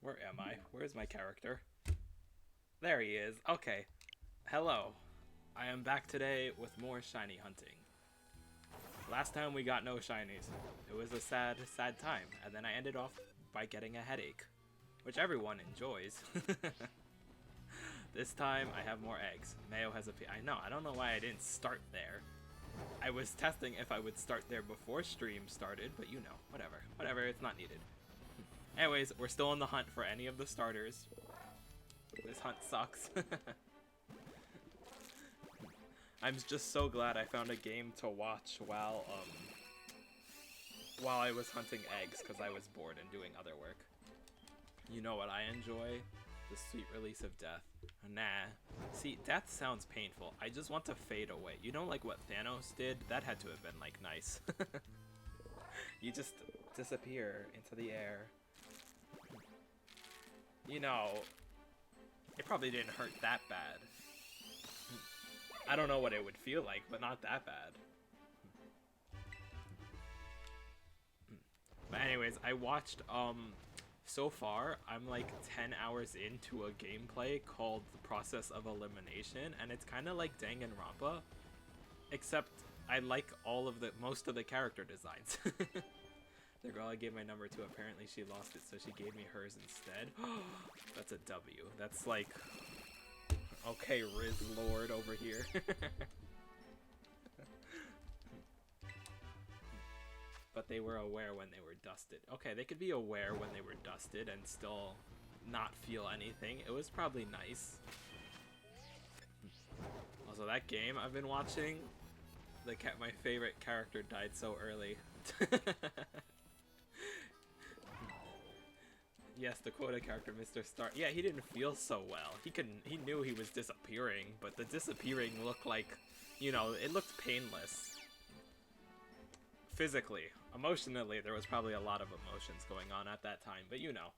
Where am I? Where's my character? There he is. Okay. Hello. I am back today with more shiny hunting. Last time we got no shinies. It was a sad, sad time, and then I ended off by getting a headache, which everyone enjoys. This time I have more eggs. Mayo has a I know, I don't know why I didn't start there. I was testing if I would start there before stream started, but you know, whatever. Whatever, it's not needed. Anyways, we're still on the hunt for any of the starters. This hunt sucks. I'm just so glad I found a game to watch while I was hunting eggs because I was bored and doing other work. You know what I enjoy? The sweet release of death. Nah. See, death sounds painful. I just want to fade away. You know, like what Thanos did? That had to have been, like, nice. You just disappear into the air. You know, it probably didn't hurt that bad. I don't know what it would feel like, but not that bad. But anyways, I watched, so far, I'm like 10 hours into a gameplay called The Process of Elimination, and it's kind of like Danganronpa, except I like most of the character designs. The girl I gave my number to, apparently she lost it, so she gave me hers instead. That's a W. That's like, okay, Riz Lord over here. But they were aware when they were dusted. Okay, they could be aware when they were dusted and still not feel anything. It was probably nice. Also, that game I've been watching, my favorite character died so early. Yes, the quota character, Mr. Star. Yeah, he didn't feel so well. He knew he was disappearing, but the disappearing looked like, you know, it looked painless. Physically. Emotionally, there was probably a lot of emotions going on at that time, but you know.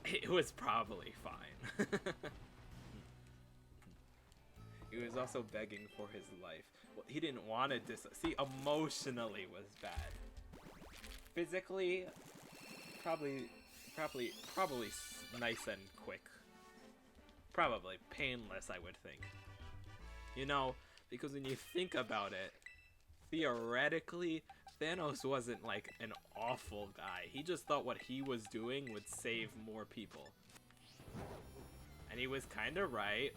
It was probably fine. He was also begging for his life. Well, he didn't want to see, emotionally was bad. Physically, probably nice and quick. Probably painless, I would think. You know, because when you think about it, theoretically, Thanos wasn't like an awful guy. He just thought what he was doing would save more people. And he was kind of right.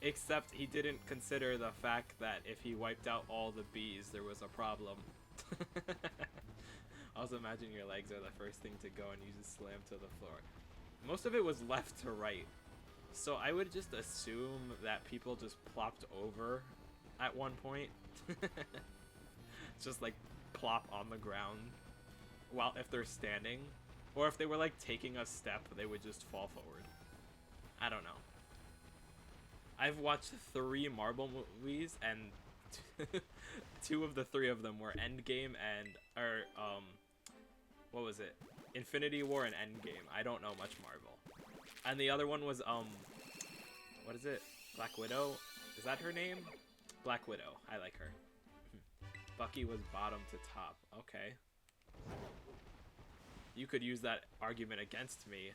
Except he didn't consider the fact that if he wiped out all the bees, there was a problem. Also, imagine your legs are the first thing to go and you just slam to the floor. Most of it was left to right. So I would just assume that people just plopped over at one point. Just like plop on the ground while if they're standing. Or if they were like taking a step, they would just fall forward. I don't know. I've watched 3 Marvel movies, and 2 of the 3 of them were Endgame and, what was it? Infinity War and Endgame. I don't know much Marvel. And the other one was, what is it? Black Widow? Is that her name? Black Widow. I like her. Bucky was bottom to top. Okay. You could use that argument against me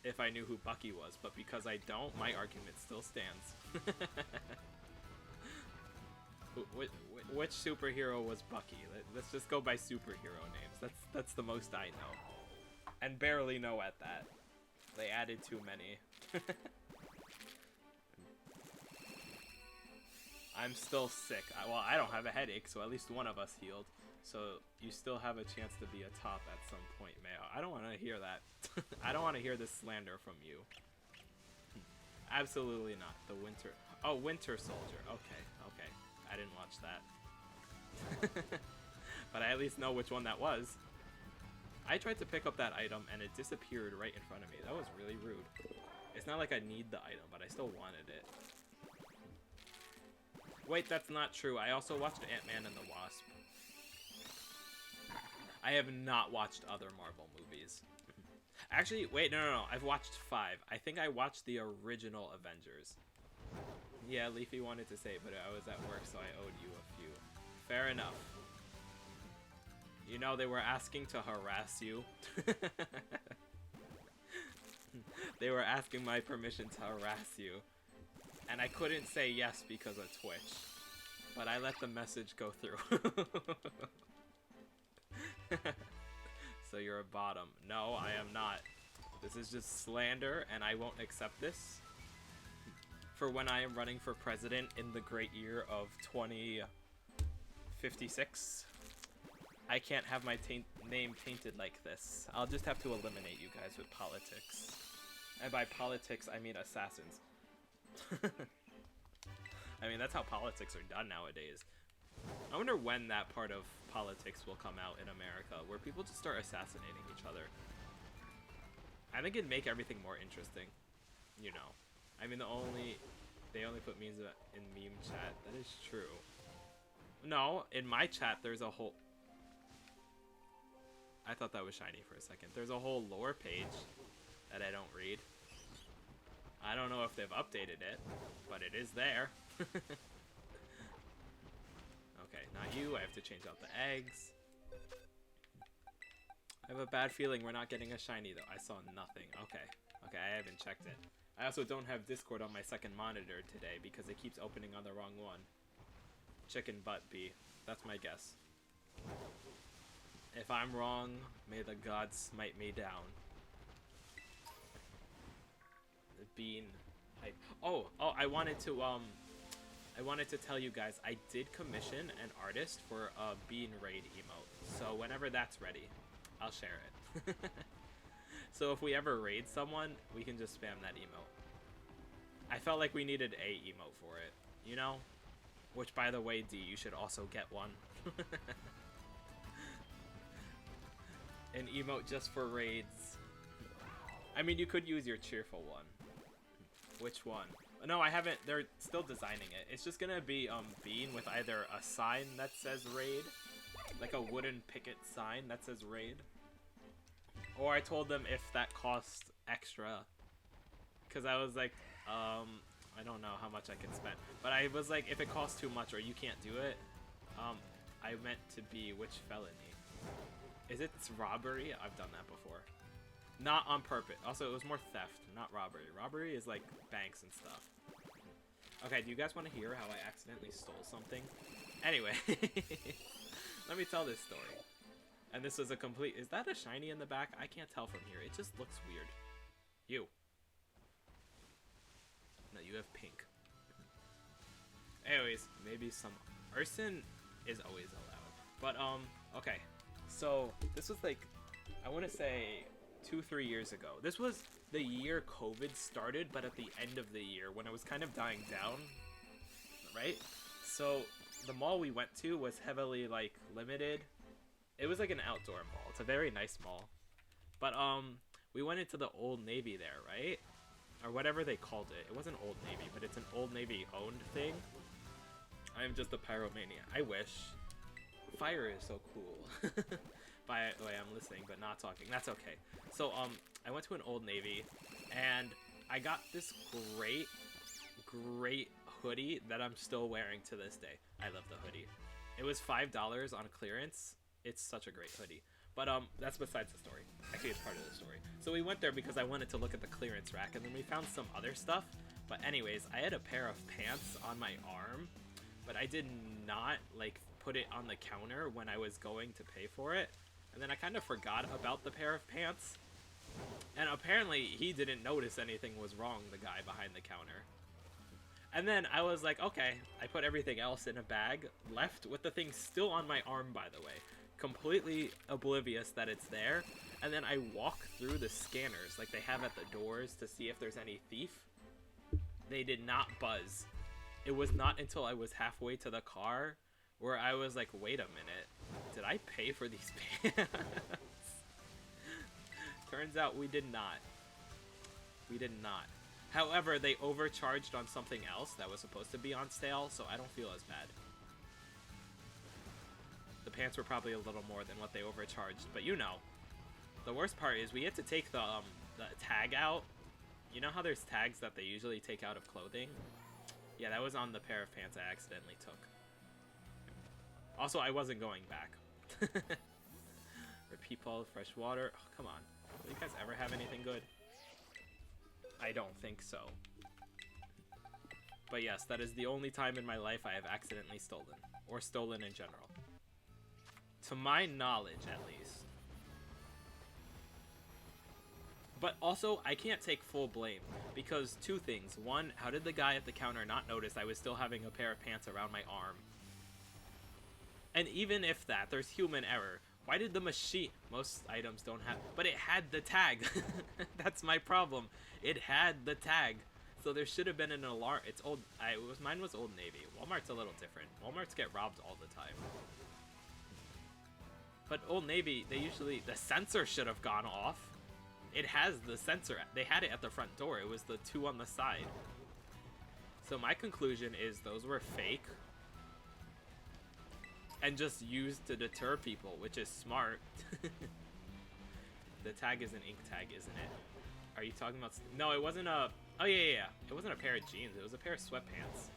if I knew who Bucky was, but because I don't, my argument still stands. Which superhero was Bucky? Let's just go by superhero names. That's the most I know. And barely know at that. They added too many. I'm still sick. Well, I don't have a headache, so at least one of us healed. So you still have a chance to be a top at some point, Mayo. I don't want to hear that. I don't want to hear this slander from you. Absolutely not. The Winter... Oh, Winter Soldier. Okay. I didn't watch that. But I at least know which one that was. I tried to pick up that item and it disappeared right in front of me. That was really rude. It's not like I need the item, but I still wanted it. Wait, that's not true. I also watched Ant-Man and the Wasp. I have not watched other Marvel movies. Actually, wait, no. I've watched 5. I think I watched the original Avengers. Yeah, Leafy wanted to say, but I was at work, so I owed you a few. Fair enough. You know, they were asking to harass you. They were asking my permission to harass you. And I couldn't say yes because of Twitch. But I let the message go through. So you're a bottom. No, I am not. This is just slander, and I won't accept this. For when I am running for president in the great year of 2056, I can't have my name tainted like this. I'll just have to eliminate you guys with politics. And by politics, I mean assassins. I mean, that's how politics are done nowadays. I wonder when that part of politics will come out in America, where people just start assassinating each other. I think it'd make everything more interesting, you know. I mean, they only put memes in meme chat. That is true. No, in my chat, there's a whole... I thought that was shiny for a second. There's a whole lore page that I don't read. I don't know if they've updated it, but it is there. Okay, not you. I have to change out the eggs. I have a bad feeling we're not getting a shiny, though. I saw nothing. Okay. Okay, I haven't checked it. I also don't have Discord on my second monitor today because it keeps opening on the wrong one. Chicken butt B. That's my guess. If I'm wrong, may the gods smite me down. The bean. I wanted to tell you guys I did commission an artist for a bean raid emote. So whenever that's ready, I'll share it. So if we ever raid someone, we can just spam that emote. I felt like we needed a emote for it, you know? Which, by the way, D, you should also get one. An emote just for raids. I mean, you could use your cheerful one. Which one? No, I haven't. They're still designing it. It's just gonna be bean with either a sign that says raid, like a wooden picket sign that says raid, or I told them if that costs extra, because I was like, I don't know how much I can spend, but I was like, if it costs too much or you can't do it, I meant to be which felony? Is it robbery? I've done that before. Not on purpose. Also, it was more theft, not robbery. Robbery is like banks and stuff. Okay, do you guys want to hear how I accidentally stole something? Anyway, let me tell this story. And this was a complete... Is that a shiny in the back? I can't tell from here. It just looks weird. You. No, you have pink. Anyways, maybe some... Arson is always allowed. But, okay. So, this was like... I want to say 2-3 years ago. This was the year COVID started, but at the end of the year, when it was kind of dying down, right? So, the mall we went to was heavily, like, limited. It was like an outdoor mall. It's a very nice mall. But, we went into the Old Navy there, right? Or whatever they called it. It wasn't Old Navy, but it's an Old Navy owned thing. I am just a pyromaniac. I wish. Fire is so cool. By the way, I'm listening, but not talking. That's okay. So, I went to an Old Navy, and I got this great hoodie that I'm still wearing to this day. I love the hoodie. It was $5 on clearance. It's such a great hoodie. But, that's besides the story. Actually, it's part of the story. So we went there because I wanted to look at the clearance rack, and then we found some other stuff. But anyways, I had a pair of pants on my arm, but I did not, like, put it on the counter when I was going to pay for it. And then I kind of forgot about the pair of pants. And apparently he didn't notice anything was wrong, the guy behind the counter. And then I was like, okay, I put everything else in a bag, left with the thing still on my arm, by the way. Completely oblivious that it's there. And then I walk through the scanners like they have at the doors to see if there's any thief. They did not buzz. It was not until I was halfway to the car where I was like, wait a minute, did I pay for these pants? Turns out we did not. We did not. However, they overcharged on something else that was supposed to be on sale, so I don't feel as bad. The pants were probably a little more than what they overcharged, but you know. The worst part is we had to take the tag out. You know how there's tags that they usually take out of clothing? Yeah, that was on the pair of pants I accidentally took. Also, I wasn't going back. Repeat ball of fresh water. Oh, come on. Do you guys ever have anything good? I don't think so. But yes, that is the only time in my life I have accidentally stolen. Or stolen in general. To my knowledge, at least. But also, I can't take full blame. Because two things. One, how did the guy at the counter not notice I was still having a pair of pants around my arm? And even if that, there's human error. Why did the machine... Most items don't have... But it had the tag. That's my problem. It had the tag. So there should have been an alarm. It's old... Mine was Old Navy. Walmart's a little different. Walmarts get robbed all the time. But Old Navy, they usually... The sensor should have gone off. It has the sensor. They had it at the front door. It was the two on the side. So my conclusion is those were fake. And just used to deter people, which is smart. The tag is an ink tag, isn't it? Are you talking about... No, it wasn't a... Oh, yeah. It wasn't a pair of jeans. It was a pair of sweatpants.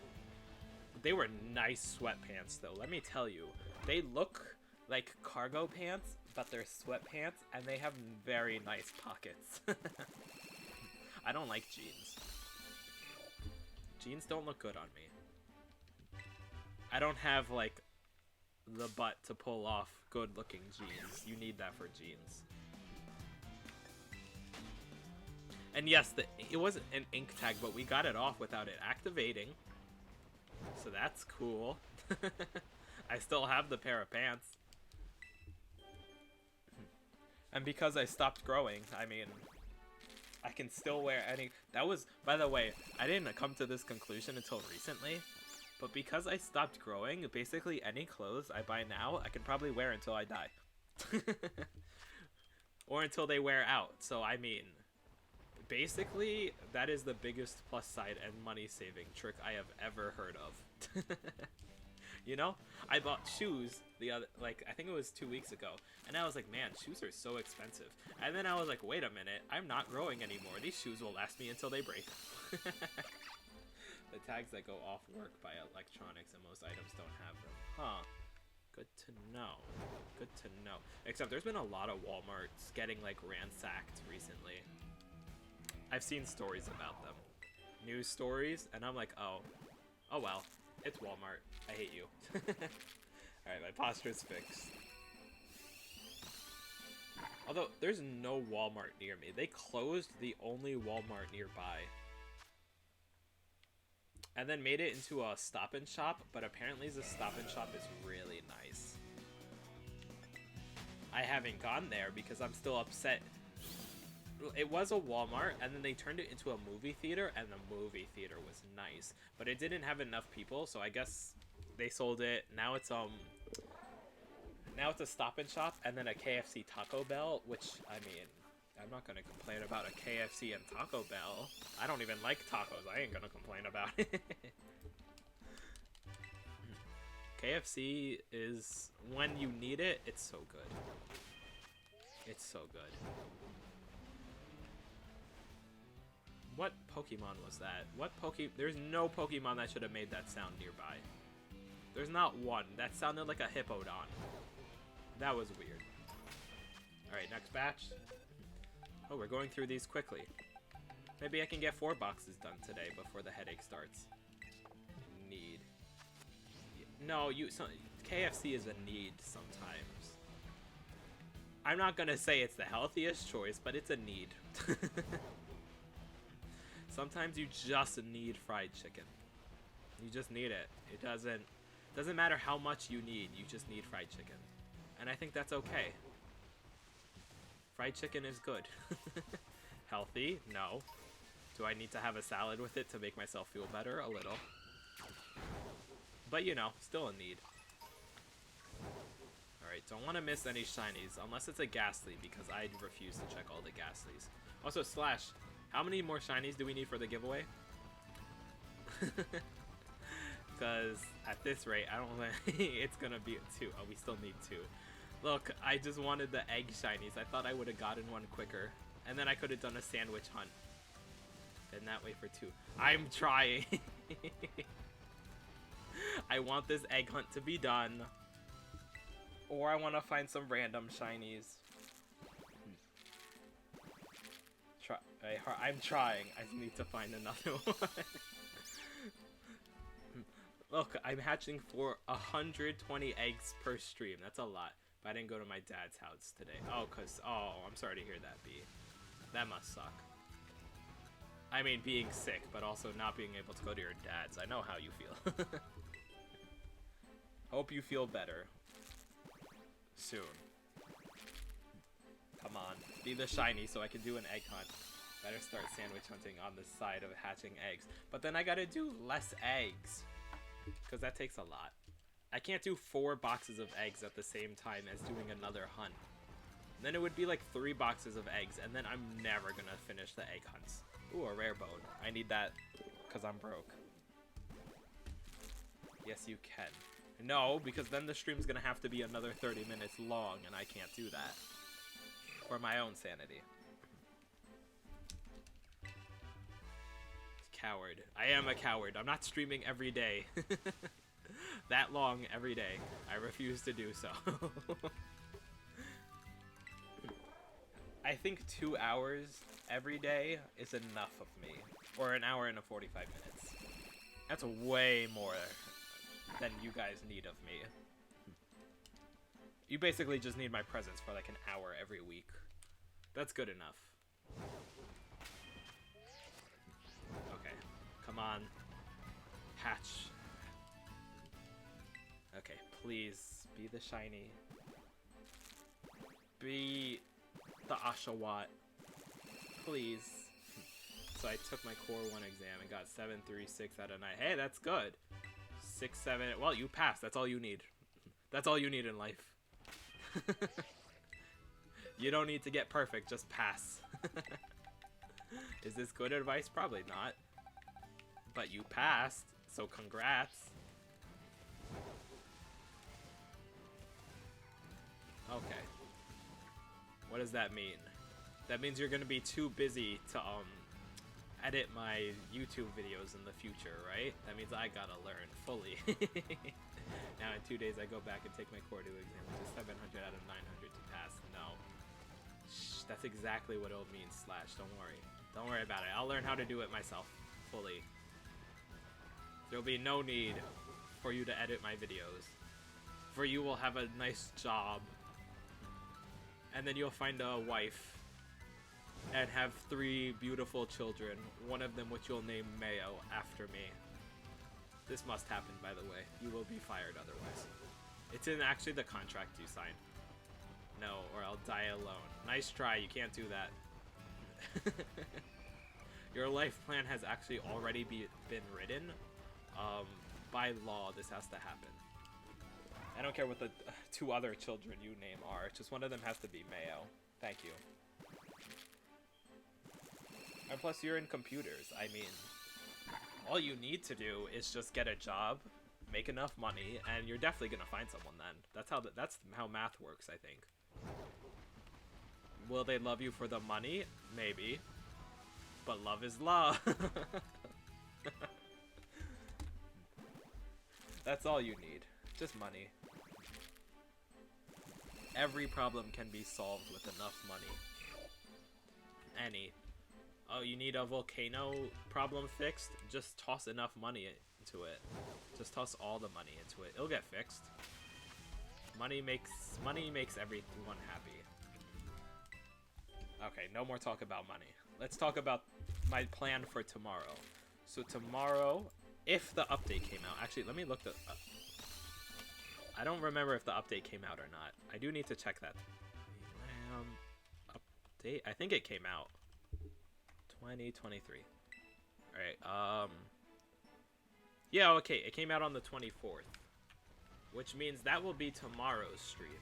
They were nice sweatpants, though. Let me tell you. They look like cargo pants, but they're sweatpants, and they have very nice pockets. I don't like jeans. Jeans don't look good on me. I don't have, like, the butt to pull off good-looking jeans. You need that for jeans. And yes, it wasn't an ink tag, but we got it off without it activating. So that's cool. I still have the pair of pants. And because I stopped growing, I mean, I can still wear any... That was, by the way, I didn't come to this conclusion until recently. But because I stopped growing, basically any clothes I buy now, I can probably wear until I die. Or until they wear out. So, I mean, basically, that is the biggest plus side and money-saving trick I have ever heard of. You know? I bought shoes the other, like, I think it was 2 weeks ago. And I was like, man, shoes are so expensive. And then I was like, wait a minute, I'm not growing anymore. These shoes will last me until they break. The tags that go off work by electronics and most items don't have them. Huh. Good to know. Good to know. Except there's been a lot of Walmarts getting, like, ransacked recently. I've seen stories about them. News stories, and I'm like, oh well. It's Walmart. I hate you. Alright, my posture's fixed. Although, there's no Walmart near me. They closed the only Walmart nearby. And then made it into a Stop and Shop, but apparently the Stop and Shop is really nice. I haven't gone there because I'm still upset. It was a Walmart, and then they turned it into a movie theater, and the movie theater was nice. But it didn't have enough people, so I guess they sold it. Now it's a Stop and Shop, and then a KFC Taco Bell, which, I mean, I'm not gonna complain about a KFC and Taco Bell. I don't even like tacos. I ain't gonna complain about it. KFC is, when you need it, it's so good. It's so good. What Pokemon was that? There's no Pokemon that should have made that sound nearby. There's not one. That sounded like a Hippowdon. That was weird. Alright, next batch. Oh, we're going through these quickly. Maybe I can get 4 boxes done today before the headache starts. Need. No, KFC is a need sometimes. I'm not gonna say it's the healthiest choice, but it's a need. Sometimes you just need fried chicken. You just need it. It doesn't matter how much you need, you just need fried chicken. And I think that's okay. Fried chicken is good. Healthy? No. Do I need to have a salad with it to make myself feel better? A little. But you know, still a need. Alright, don't want to miss any shinies, unless it's a ghastly, because I refuse to check all the ghastlies. Also, Slash, how many more shinies do we need for the giveaway? Because at this rate, I don't think it's gonna be 2. Oh, we still need 2. Look, I just wanted the egg shinies. I thought I would have gotten one quicker. And then I could have done a sandwich hunt. Been that way for 2. I'm trying. I want this egg hunt to be done. Or I want to find some random shinies. I'm trying. I need to find another one. Look, I'm hatching for 120 eggs per stream. That's a lot. But I didn't go to my dad's house today. Oh, I'm sorry to hear that, B. That must suck. I mean, being sick, but also not being able to go to your dad's. I know how you feel. Hope you feel better. Soon. Come on. Be the shiny so I can do an egg hunt. Better start sandwich hunting on the side of hatching eggs. But then I gotta do less eggs. Because that takes a lot. I can't do 4 boxes of eggs at the same time as doing another hunt. Then it would be like 3 boxes of eggs, and then I'm never gonna finish the egg hunts. Ooh, a rare bone. I need that because I'm broke. Yes, you can. No, because then the stream's gonna have to be another 30 minutes long, and I can't do that. For my own sanity. Coward. I am a coward. I'm not streaming every day. That long every day. I refuse to do so. I think 2 hours every day is enough of me. Or an hour and 45 minutes. That's way more than you guys need of me. You basically just need my presence for like an hour every week. That's good enough. Okay, come on. Hatch. Okay, please be the shiny. Be the Oshawott. Please. So I took my Core 1 exam and got 736 out of 9. Hey, that's good. 6, 7. Well, you passed. That's all you need. That's all you need in life. You don't need to get perfect. Just pass. Is this good advice? Probably not. But you passed. So congrats. Okay. What does that mean? That means you're gonna be too busy to edit my YouTube videos in the future, right? That means I gotta learn fully. Now in 2 days I go back and take my Core 2 exam, which is 700 out of 900 to pass. No. Shh, that's exactly what it'll mean, Slash. Don't worry. Don't worry about it. I'll learn how to do it myself, fully. There'll be no need for you to edit my videos. For you will have a nice job. And then you'll find a wife. And have 3 beautiful children. One of them which you'll name Mayo after me. This must happen, by the way. You will be fired otherwise. It's in actually the contract you signed. No, or I'll die alone. Nice try, you can't do that. Your life plan has actually already been written. By law, this has to happen. I don't care what the 2 other children you name are. Just one of them has to be Mayo. Thank you. And plus, you're in computers. I mean, all you need to do is just get a job, make enough money, and you're definitely gonna find someone then. That's how math works, I think. Will they love you for the money? Maybe. But love is love. That's all you need. Just money. Every problem can be solved with enough money. Any. Oh, you need a volcano problem fixed? Just toss enough money into it. Just toss all the money into it. It'll get fixed. Money makes everyone happy. Okay, no more talk about money. Let's talk about my plan for tomorrow. So tomorrow, if the update came out. Actually, let me look the... I don't remember if the update came out or not. I do need to check that. Update? I think it came out. 2023. Alright, yeah, okay, it came out on the 24th. Which means that will be tomorrow's stream.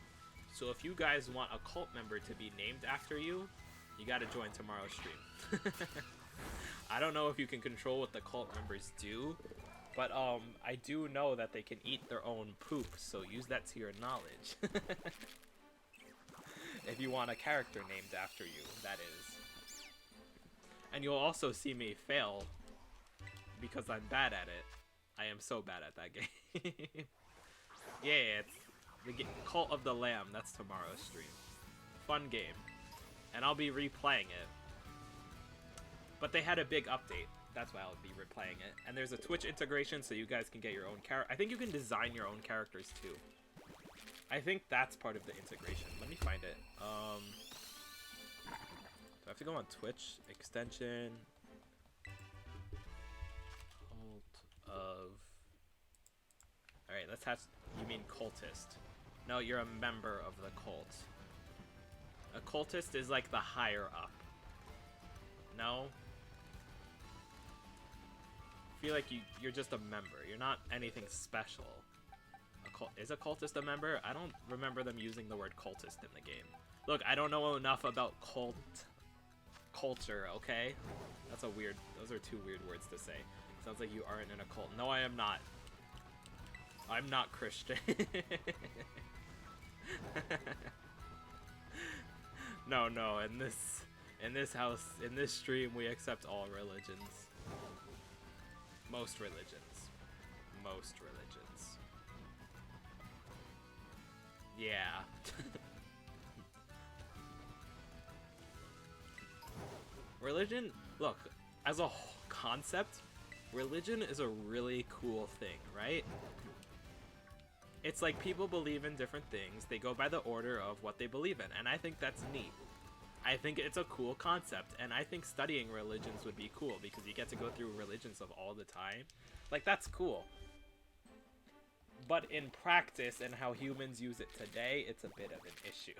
So if you guys want a cult member to be named after you, you gotta join tomorrow's stream. I don't know if you can control what the cult members do, but I do know that they can eat their own poop, so use that to your knowledge. If you want a character named after you, that is. And you'll also see me fail, because I'm bad at it. I am so bad at that game. Yeah, it's the Cult of the Lamb. That's tomorrow's stream. Fun game. And I'll be replaying it. But they had a big update. That's why I'll be replaying it. And there's a Twitch integration, so you guys can get your own character. I think you can design your own characters too. I think that's part of the integration. Let me find it. Do I have to go on Twitch? Extension. Cult of... Alright, let's have... You mean cultist. No, you're a member of the cult. A cultist is like the higher up. No? I feel like you're just a member. You're not anything special. Is a cultist a member? I don't remember them using the word cultist in the game. Look, I don't know enough about culture, okay? That's a weird... Those are two weird words to say. Sounds like you aren't in a cult. No, I am not. I'm not Christian. No, in this house, in this stream, we accept all religions. Most religions. Most religions. Yeah. Religion, look, as a whole concept, religion is a really cool thing, right? It's like people believe in different things. They go by the order of what they believe in, and I think that's neat. I think it's a cool concept, and I think studying religions would be cool because you get to go through religions of all the time. Like, that's cool. But in practice and how humans use it today, it's a bit of an issue.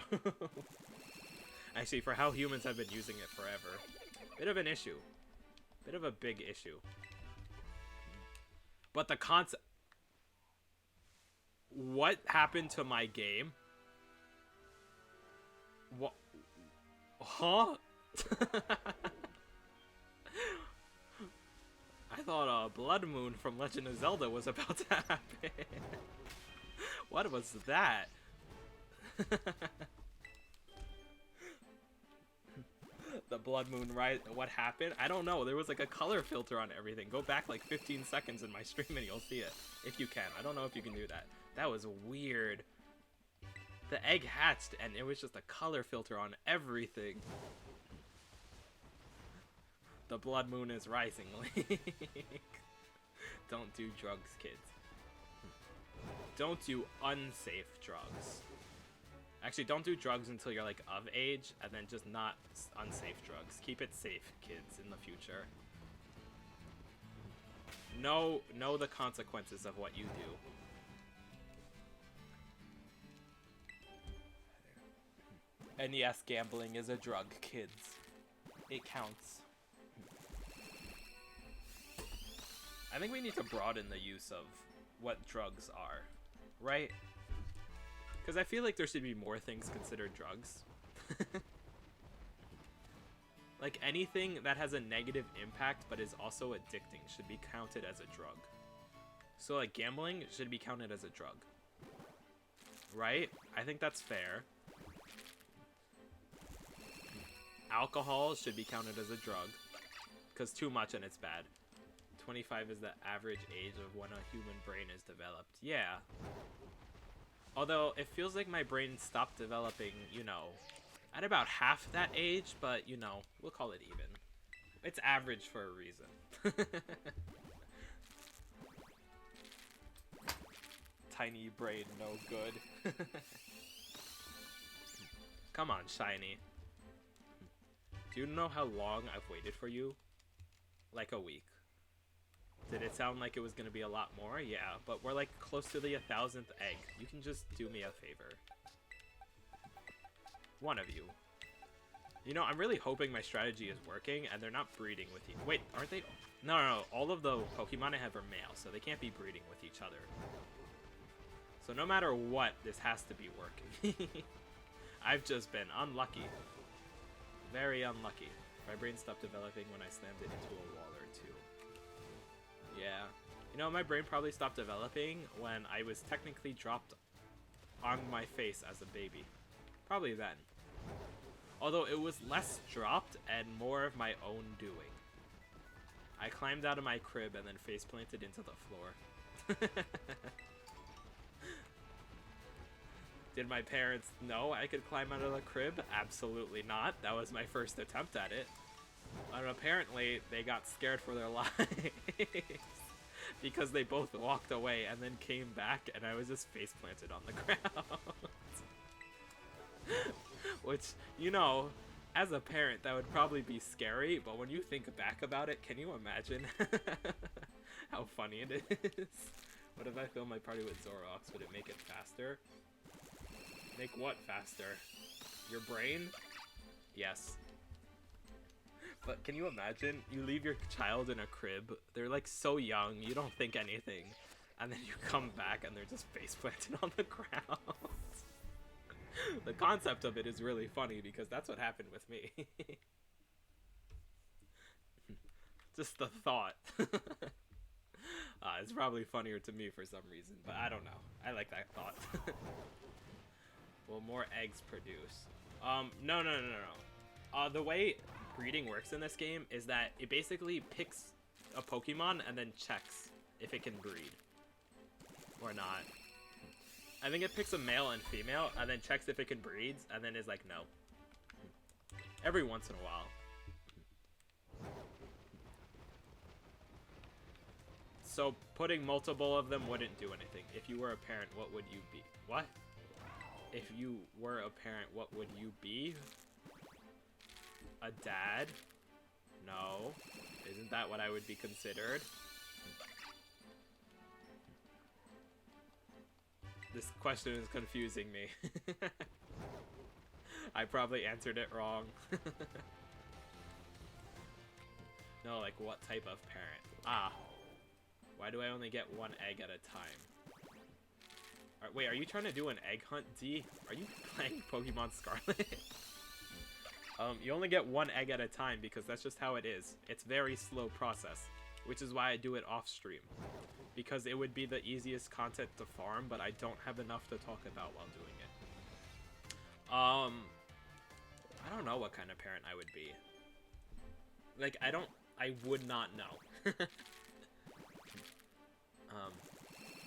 Actually, for how humans have been using it forever. Bit of an issue. Bit of a big issue. But the concept... What happened to my game? What? Huh? I thought Blood Moon from Legend of Zelda was about to happen. What was that? The Blood Moon Rise. What happened? I don't know. There was like a color filter on everything. Go back like 15 seconds in my stream and you'll see it. If you can. I don't know if you can do that. That was weird. The egg hatched and it was just a color filter on everything. The blood moon is rising. Don't do drugs, kids. Don't do unsafe drugs. Actually, don't do drugs until you're like of age, and then just not unsafe drugs. Keep it safe, kids, in the future. Know the consequences of what you do. And yes, gambling is a drug, kids. It counts. I think we need to broaden the use of what drugs are, right? Because I feel like there should be more things considered drugs. Like anything that has a negative impact but is also addicting should be counted as a drug. So like gambling should be counted as a drug. Right? I think that's fair. Alcohol should be counted as a drug. Because too much and it's bad. 25 is the average age of when a human brain is developed. Yeah. Although, it feels like my brain stopped developing, you know, at about half that age, but, you know, we'll call it even. It's average for a reason. Tiny brain, no good. Come on, Shiny. Do you know how long I've waited for you? Like a week. Did it sound like it was going to be a lot more? Yeah, but we're like close to the 1,000th egg. You can just do me a favor. One of you. You know, I'm really hoping my strategy is working and they're not breeding with you. Wait, aren't they? No. All of the Pokemon I have are male, so they can't be breeding with each other. So no matter what, this has to be working. I've just been unlucky. Very unlucky. My brain stopped developing when I slammed it into a wall or two. Yeah. You know, my brain probably stopped developing when I was technically dropped on my face as a baby. Probably then. Although it was less dropped and more of my own doing. I climbed out of my crib and then face planted into the floor. Did my parents know I could climb out of the crib? Absolutely not. That was my first attempt at it. And apparently, they got scared for their lives. Because they both walked away and then came back, and I was just face planted on the ground. Which, you know, as a parent, that would probably be scary, but when you think back about it, can you imagine how funny it is? What if I fill my party with Zoroarks? Would it make it faster? Make what faster? Your brain? Yes. But can you imagine? You leave your child in a crib. They're like so young, you don't think anything. And then you come back and they're just face planted on the ground. The concept of it is really funny because that's what happened with me. Just the thought. It's probably funnier to me for some reason, but I don't know. I like that thought. Will more eggs produce? No. The way breeding works in this game is that it basically picks a Pokemon and then checks if it can breed or not. I think it picks a male and female and then checks if it can breed and then is like no. Every once in a while. So putting multiple of them wouldn't do anything. If you were a parent, what would you be? What? If you were a parent, what would you be? A dad? No. Isn't that what I would be considered? This question is confusing me. I probably answered it wrong. No, like what type of parent? Ah. Why do I only get one egg at a time? Wait, are you trying to do an egg hunt, D? Are you playing Pokemon Scarlet? You only get one egg at a time because that's just how it is. It's a very slow process, which is why I do it off stream. Because it would be the easiest content to farm, but I don't have enough to talk about while doing it. I don't know what kind of parent I would be. Like, I would not know.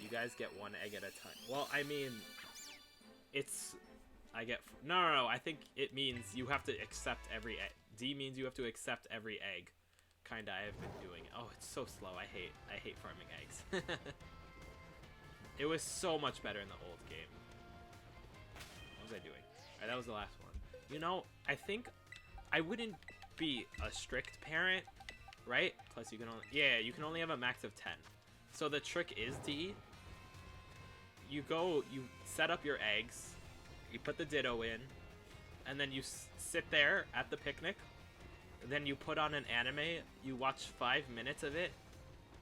You guys get one egg at a time. Well, I mean, no, I think it means you have to accept every egg. D means you have to accept every egg. Kinda, I have been doing it. Oh, it's so slow. I hate farming eggs. It was so much better in the old game. What was I doing? Alright, that was the last one. You know, I think I wouldn't be a strict parent, right? Plus you can only, yeah, you can only have a max of 10. So the trick is, D, you set up your eggs, you put the Ditto in, and then you sit there at the picnic, then you put on an anime, you watch 5 minutes of it,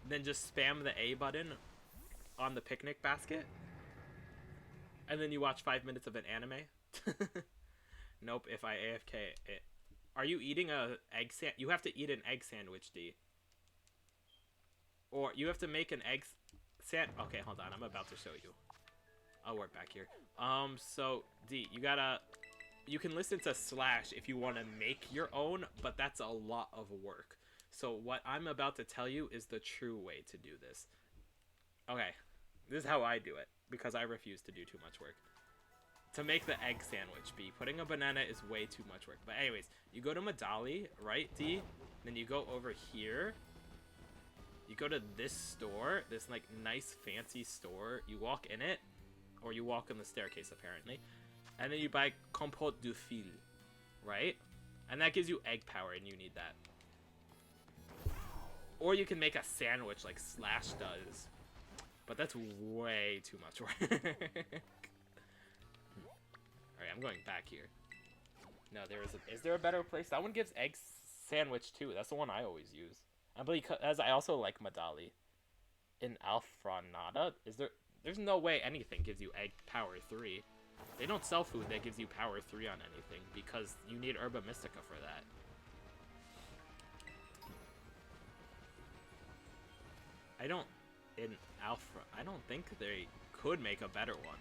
then just spam the A button on the picnic basket, and then you watch 5 minutes of an anime. Nope, if I AFK it. Are you eating a egg sandwich? You have to eat an egg sandwich, D. Or you have to make an egg okay, hold on, I'm about to show you. I'll work back here. So D, you can listen to Slash if you want to make your own, but that's a lot of work. So what I'm about to tell you is the true way to do this. Okay, this is how I do it, because I refuse to do too much work. To make the egg sandwich, B, putting a banana is way too much work. But anyways, you go to Medali, right, D? Then you go over here. You go to this store, this like nice fancy store. You walk in it, or you walk on the staircase apparently, and then you buy compote de fil, right? And that gives you egg power, and you need that. Or you can make a sandwich like Slash does, but that's way too much work. Alright, I'm going back here. No, is there a better place? That one gives egg sandwich too. That's the one I always use. And because I also like Medali. In Alfranada, there's no way anything gives you egg power 3. They don't sell food that gives you power 3 on anything, because you need Herba Mystica for that. I don't think they could make a better one.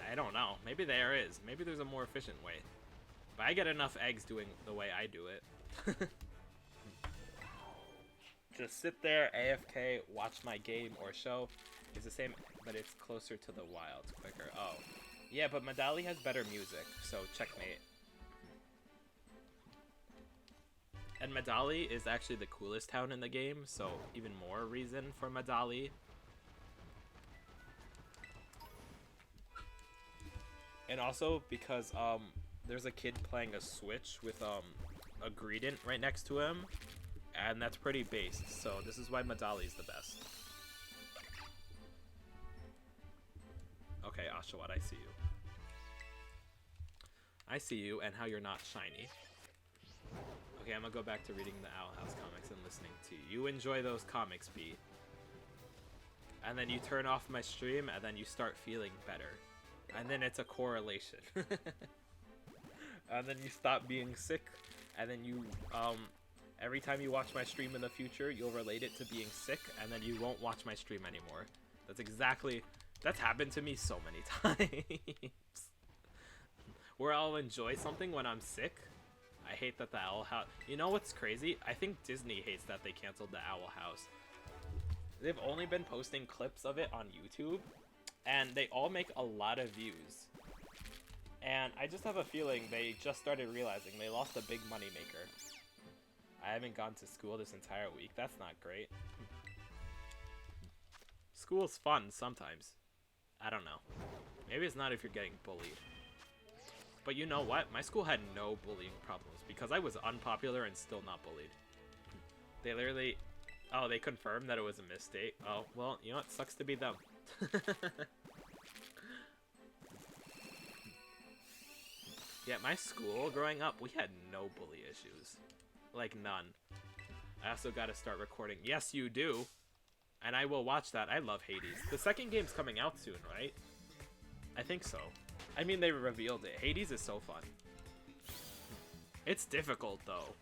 I don't know. Maybe there is. Maybe there's a more efficient way. But I get enough eggs doing the way I do it. Just sit there, AFK, watch my game or show. It's the same, but it's closer to the wild, quicker. Oh. Yeah, but Medali has better music, so checkmate. And Medali is actually the coolest town in the game, so even more reason for Medali. And also because there's a kid playing a Switch with a Greedent right next to him, and that's pretty based, so this is why Medali's the best. Okay, Oshawott, I see you. I see you and how you're not shiny. Okay, I'm gonna go back to reading the Owl House comics and listening to you. You enjoy those comics, B. And then you turn off my stream, and then you start feeling better. And then it's a correlation. And then you stop being sick, and then you, every time you watch my stream in the future, you'll relate it to being sick, and then you won't watch my stream anymore. That's happened to me so many times. Where I'll enjoy something when I'm sick. I hate that the Owl House... You know what's crazy? I think Disney hates that they canceled the Owl House. They've only been posting clips of it on YouTube, and they all make a lot of views. And I just have a feeling they just started realizing they lost a big moneymaker. I haven't gone to school this entire week. That's not great. School's fun sometimes. I don't know. Maybe it's not if you're getting bullied. But you know what? My school had no bullying problems because I was unpopular and still not bullied. They literally... Oh, they confirmed that it was a mistake. Oh, well, you know what? Sucks to be them. Yeah, my school growing up, we had no bully issues. Like, none. I also gotta start recording. Yes, you do. And I will watch that. I love Hades. The second game's coming out soon, right? I think so. I mean, they revealed it. Hades is so fun. It's difficult, though.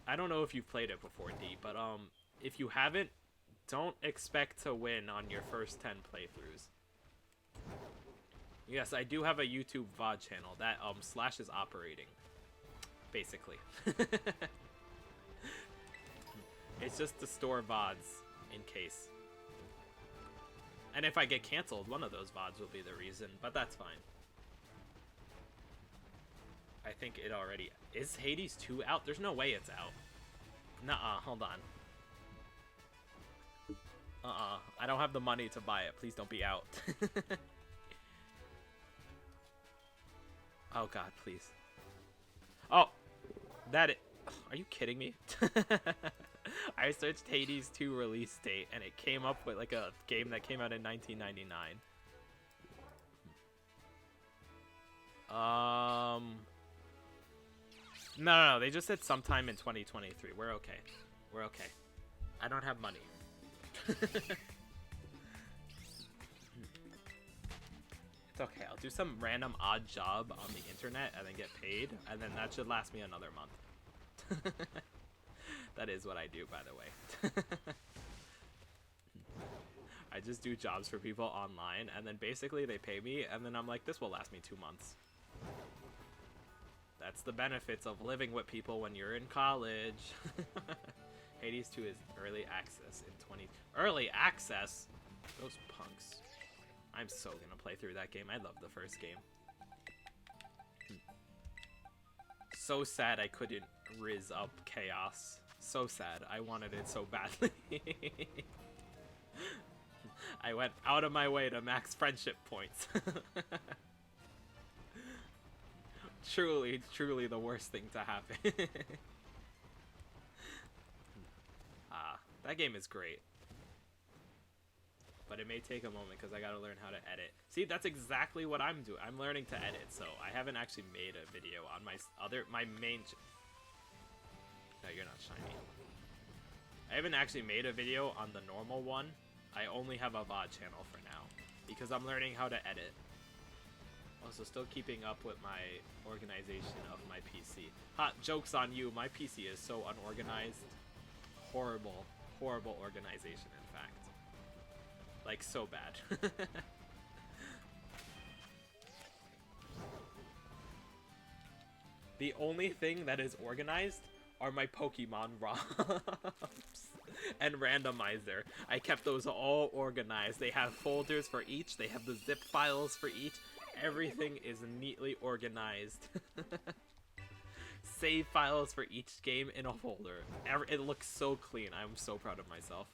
I don't know if you've played it before, D, but if you haven't, don't expect to win on your first 10 playthroughs. Yes, I do have a YouTube VOD channel that Slash is operating, basically. It's just to store VODs in case. And if I get canceled, one of those VODs will be the reason, but that's fine. I think it already... Is Hades 2 out? There's no way it's out. Nuh-uh, hold on. I don't have the money to buy it. Please don't be out. Oh god, please. Oh! Are you kidding me? I searched Hades 2 release date, and it came up with like a game that came out in 1999. No, they just said sometime in 2023. We're okay. We're okay. I don't have money. It's okay. I'll do some random odd job on the internet and then get paid, and then that should last me another month. That is what I do, by the way. I just do jobs for people online, and then basically they pay me, and then I'm like, this will last me 2 months. That's the benefits of living with people when you're in college. Hades 2 is early access in 20... Early access? Those punks. I'm so gonna play through that game. I love the first game. So sad I couldn't riz up Chaos. So sad. I wanted it so badly. I went out of my way to max friendship points. Truly, truly the worst thing to happen. That game is great. But it may take a moment because I gotta learn how to edit. See, that's exactly what I'm doing. I'm learning to edit, so I haven't actually made a video on my main... No, you're not shiny. I haven't actually made a video on the normal one. I only have a VOD channel for now because I'm learning how to edit. Also, still keeping up with my organization of my PC. Hot jokes on you, my PC is so unorganized. Horrible, horrible organization, in fact. Like, so bad. The only thing that is organized are my Pokemon ROMs and randomizer. I kept those all organized. They have folders for each. They have the zip files for each. Everything is neatly organized. save files for each game in a folder. It looks so clean. I'm so proud of myself.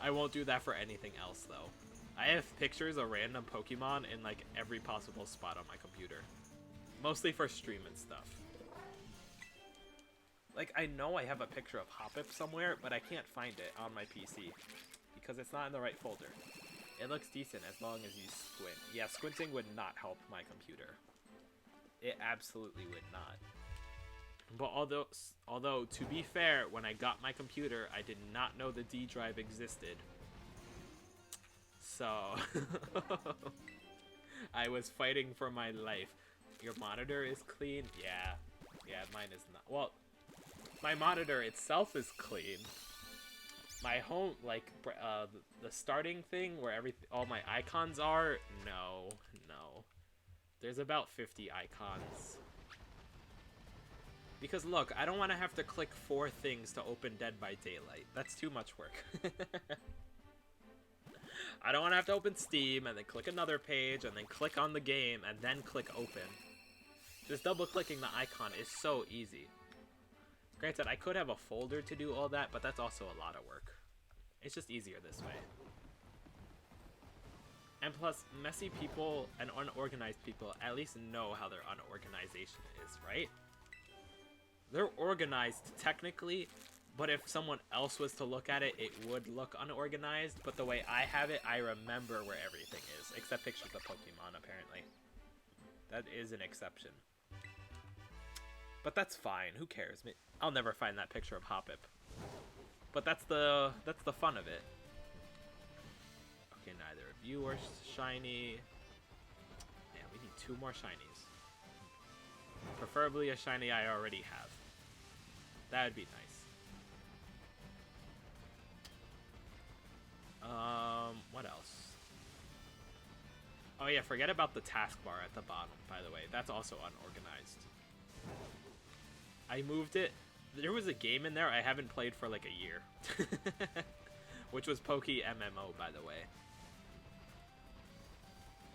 I won't do that for anything else, though. I have pictures of random Pokemon in, like, every possible spot on my computer. Mostly for stream and stuff. Like, I know I have a picture of Hoppip somewhere, but I can't find it on my PC. Because it's not in the right folder. It looks decent as long as you squint. Yeah, squinting would not help my computer. It absolutely would not. But although, to be fair, when I got my computer, I did not know the D drive existed. So, I was fighting for my life. Your monitor is clean? Yeah, mine is not. Well, my monitor itself is clean. My home, like, the starting thing where all my icons are, no. There's about 50 icons. Because look, I don't want to have to click 4 things to open Dead by Daylight. That's too much work. I don't want to have to open Steam and then click another page and then click on the game and then click open. Just double clicking the icon is so easy. Granted, I could have a folder to do all that, but that's also a lot of work. It's just easier this way. And plus, messy people and unorganized people at least know how their unorganization is, right? They're organized technically, but if someone else was to look at it, it would look unorganized. But the way I have it, I remember where everything is, except pictures of Pokemon, apparently. That is an exception. But that's fine. Who cares? I'll never find that picture of Hoppip. But that's the fun of it. Okay, neither of you are shiny. Man, we need 2 more shinies. Preferably a shiny I already have. That would be nice. What else? Oh yeah, forget about the taskbar at the bottom, by the way. That's also unorganized. I moved it. There was a game in there I haven't played for like a year. Which was Poke MMO, by the way.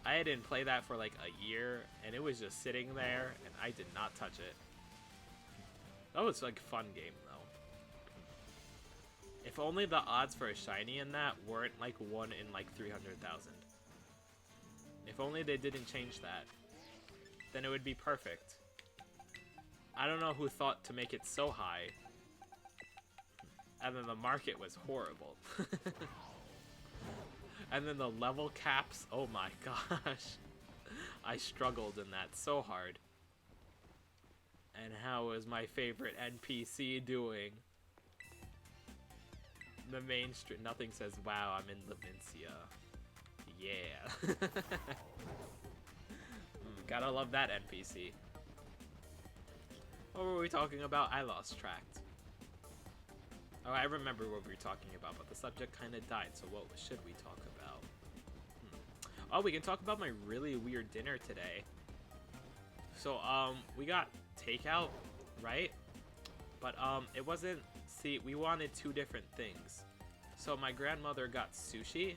I didn't play that for like a year, and it was just sitting there, and I did not touch it. That was like a fun game, though. If only the odds for a shiny in that weren't like 1 in like 300,000. If only they didn't change that, then it would be perfect. I don't know who thought to make it so high. And then the market was horrible. And then the level caps, oh my gosh. I struggled in that so hard. And how is my favorite NPC doing? The main street, nothing says, wow, I'm in Levincia. Yeah. Gotta love that NPC. What were we talking about? I lost track. Oh, I remember what we were talking about, but the subject kind of died, so what should we talk about? Oh, we can talk about my really weird dinner today. So, we got takeout, right? But, it wasn't... See, we wanted 2 different things. So my grandmother got sushi,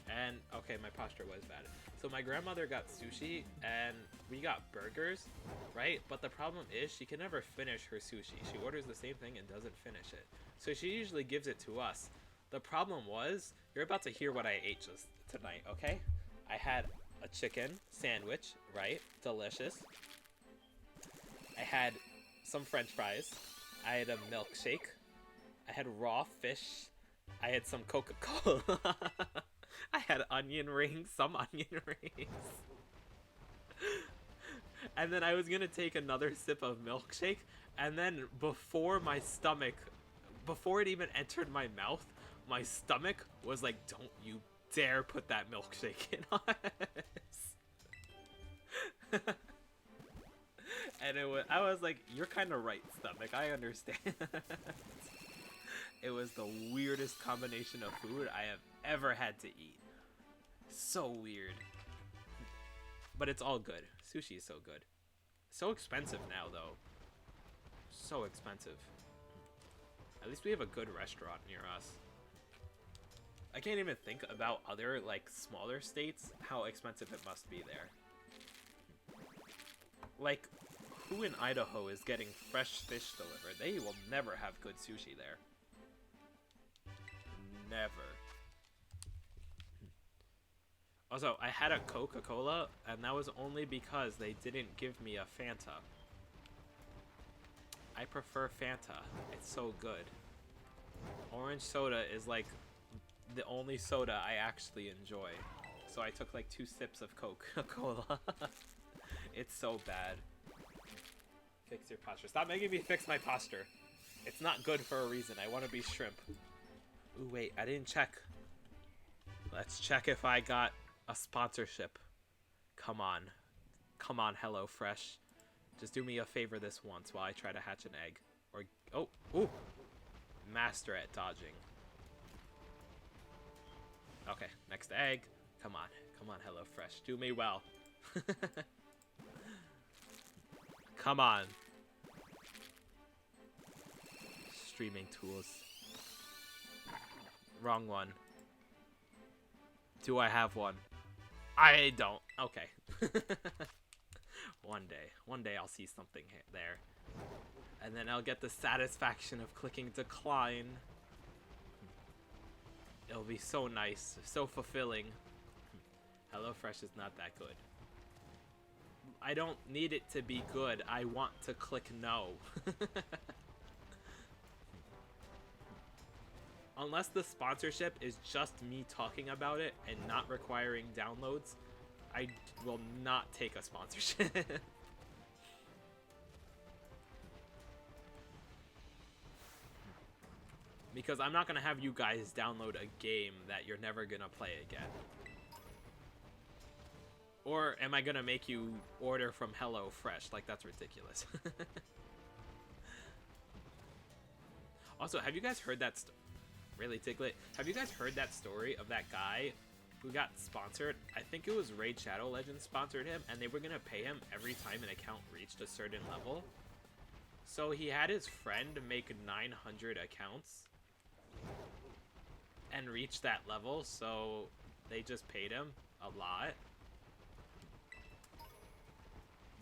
and... Okay, my posture was bad. So my grandmother got sushi, and we got burgers, right? But the problem is she can never finish her sushi. She orders the same thing and doesn't finish it. So she usually gives it to us. The problem was, you're about to hear what I ate just tonight, okay? I had a chicken sandwich, right? Delicious. I had some french fries. I had a milkshake. I had raw fish. I had some Coca-Cola. I had onion rings, some onion rings. And then I was gonna take another sip of milkshake, and then before it even entered my mouth, my stomach was like, don't you dare put that milkshake in us. And I was like, you're kind of right, stomach, I understand. It was the weirdest combination of food I have ever had to eat. So weird. But it's all good. Sushi is so good. So expensive now, though. So expensive. At least we have a good restaurant near us. I can't even think about other, like, smaller states, how expensive it must be there. Like, who in Idaho is getting fresh fish delivered? They will never have good sushi there. Never. Also, I had a Coca-Cola, and that was only because they didn't give me a Fanta. I prefer Fanta. It's so good. Orange soda is like the only soda I actually enjoy. So I took like 2 sips of Coca-Cola. It's so bad. Fix your posture. Stop making me fix my posture. It's not good for a reason. I want to be shrimp. Ooh, wait. I didn't check. Let's check if I got a sponsorship. Come on. Come on, HelloFresh. Just do me a favor this once while I try to hatch an egg. Or, oh, ooh. Master at dodging. Okay, next egg. Come on. Come on, HelloFresh. Do me well. Come on. Streaming tools. Wrong one. Do I have one? I don't. Okay. One day I'll see something there. And then I'll get the satisfaction of clicking decline. It'll be so nice, so fulfilling. HelloFresh is not that good. I don't need it to be good. I want to click no. Unless the sponsorship is just me talking about it and not requiring downloads, I will not take a sponsorship. Because I'm not going to have you guys download a game that you're never going to play again. Or am I going to make you order from HelloFresh? Like, that's ridiculous. Also, have you guys heard that... Really, Tiglet? Have you guys heard that story of that guy who got sponsored? I think it was Raid Shadow Legends sponsored him, and they were going to pay him every time an account reached a certain level. So he had his friend make 900 accounts and reach that level, so they just paid him a lot.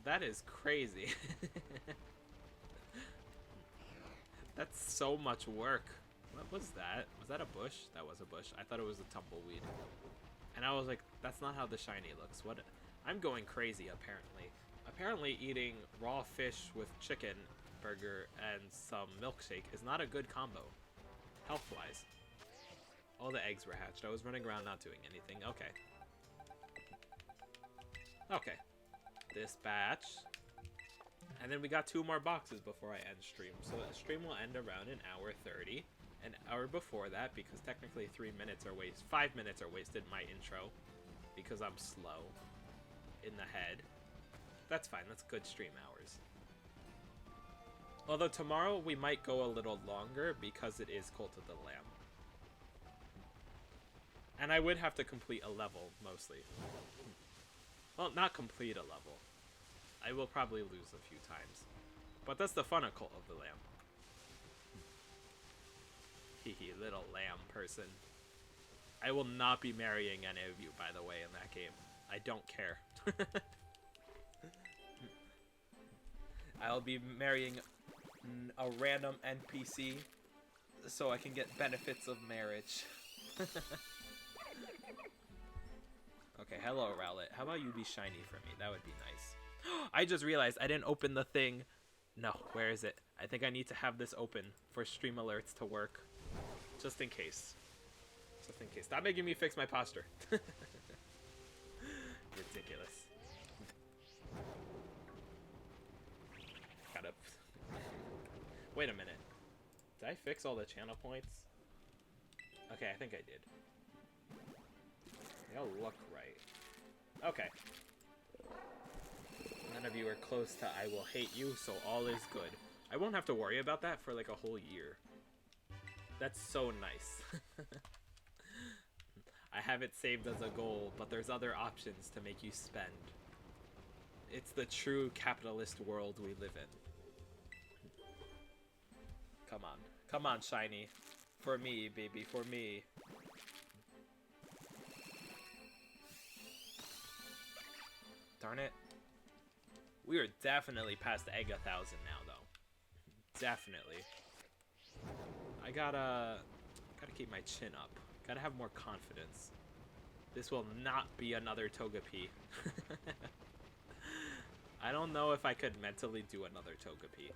That is crazy. That's so much work. What was that? Was that a bush? That was a bush. I thought it was a tumbleweed. And I was like, that's not how the shiny looks. What? I'm going crazy, apparently. Apparently eating raw fish with chicken burger and some milkshake is not a good combo. Health-wise. All the eggs were hatched. I was running around not doing anything. Okay. Okay. Dispatch. And then we got 2 more boxes before I end stream. So the stream will end around an hour 30. An hour before that, because technically 3 minutes are wasted. 5 minutes are wasted in my intro. Because I'm slow in the head. That's fine. That's good stream hours. Although tomorrow we might go a little longer because it is Cult of the Lamb. And I would have to complete a level, mostly. Well, not complete a level. I will probably lose a few times. But that's the fun of Cult of the Lamb. Hehe, little lamb person. I will not be marrying any of you, by the way, in that game. I don't care. I'll be marrying a random NPC so I can get benefits of marriage. Okay, hello, Rowlet. How about you be shiny for me? That would be nice. I just realized I didn't open the thing. No, where is it? I think I need to have this open for stream alerts to work. Just in case. Just in case. Stop making me fix my posture. Ridiculous. Gotta... Wait a minute. Did I fix all the channel points? Okay, I think I did. They all look right. Okay. None of you are close to I will hate you, so all is good. I won't have to worry about that for like a whole year. That's so nice. I have it saved as a goal, but there's other options to make you spend. It's the true capitalist world we live in. Come on. Come on, shiny. For me, baby, for me. Darn it. We are definitely past egg 1,000 now, though. Definitely. I gotta keep my chin up. Gotta have more confidence. This will not be another Togepi. I don't know if I could mentally do another Togepi.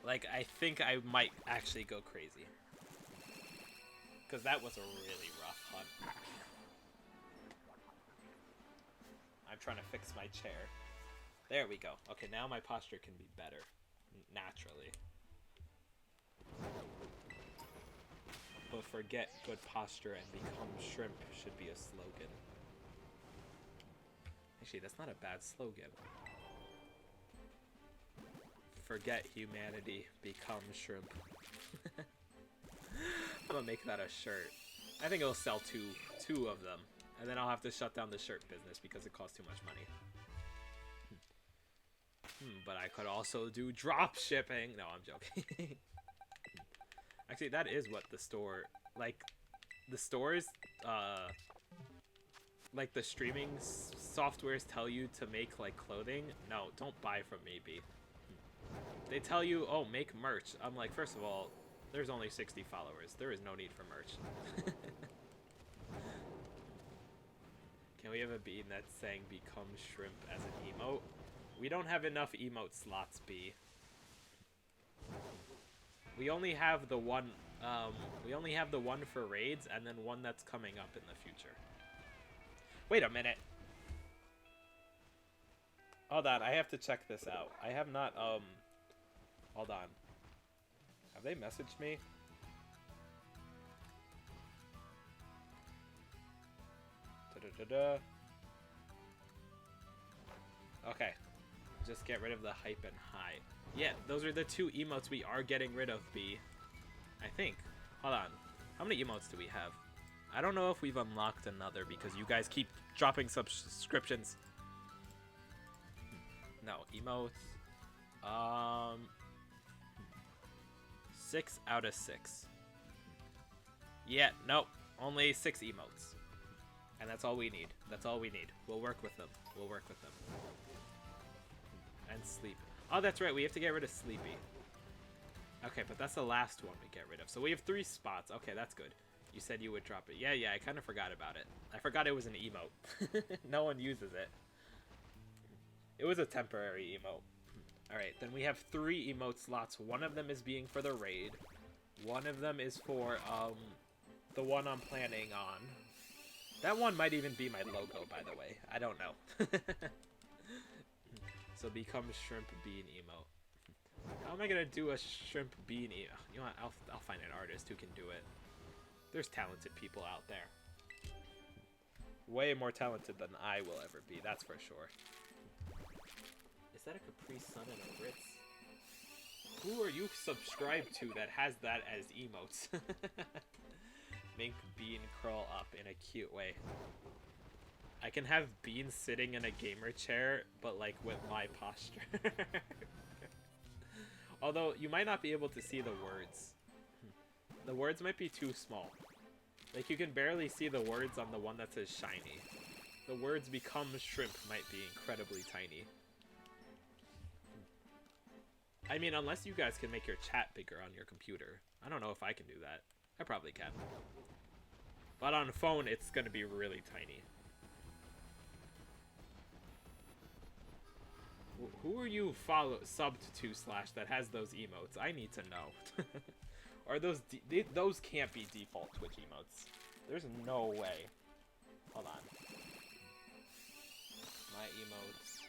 Like, I think I might actually go crazy. Because that was a really rough hunt. I'm trying to fix my chair. There we go. Okay, now my posture can be better. Naturally. But forget good posture and become shrimp should be a slogan. Actually, that's not a bad slogan. Forget humanity, become shrimp. I'm gonna make that a shirt. I think it'll sell two of them. And then I'll have to shut down the shirt business because it costs too much money. But I could also do drop shipping. No, I'm joking. Actually, that is what the store, like, the stores, like the streaming softwares tell you to make, like, clothing. No, don't buy from me, B. They tell you, oh, make merch. I'm like, first of all, there's only 60 followers. There is no need for merch. Can we have a bean that's saying become shrimp as an emote? We don't have enough emote slots, B. We only have the one, for raids, and then one that's coming up in the future. Wait a minute. Hold on, I have to check this out. I have not, hold on. Have they messaged me? Da-da-da-da. Okay. Just get rid of the hype and high. Yeah, those are the two emotes we are getting rid of, B. I think. Hold on. How many emotes do we have? I don't know if we've unlocked another because you guys keep dropping subscriptions. No, emotes. 6 out of 6. Yeah, nope. Only 6 emotes. And that's all we need. That's all we need. We'll work with them. We'll work with them. And Sleep. Oh, that's right. We have to get rid of Sleepy. Okay, but that's the last one we get rid of. So we have 3 spots. Okay, that's good. You said you would drop it. Yeah, I kind of forgot about it. I forgot it was an emote. No one uses it. It was a temporary emote. Alright, then we have 3 emote slots. One of them is being for the raid. One of them is for, the one I'm planning on. That one might even be my logo, by the way. I don't know. So become shrimp bean emote. How am I gonna do a shrimp bean emote? You know what? I'll find an artist who can do it. There's talented people out there. Way more talented than I will ever be, that's for sure. Is that a Capri Sun and a Ritz? Who are you subscribed to that has that as emotes? Make Bean curl up in a cute way. I can have Bean sitting in a gamer chair, but like with my posture. Although, you might not be able to see the words. The words might be too small. Like, you can barely see the words on the one that says shiny. The words become shrimp might be incredibly tiny. I mean, unless you guys can make your chat bigger on your computer. I don't know if I can do that. I probably can. But on phone, it's gonna be really tiny. Who are you subbed to / that has those emotes? I need to know. Or those can't be default Twitch emotes. There's no way. Hold on. My emotes.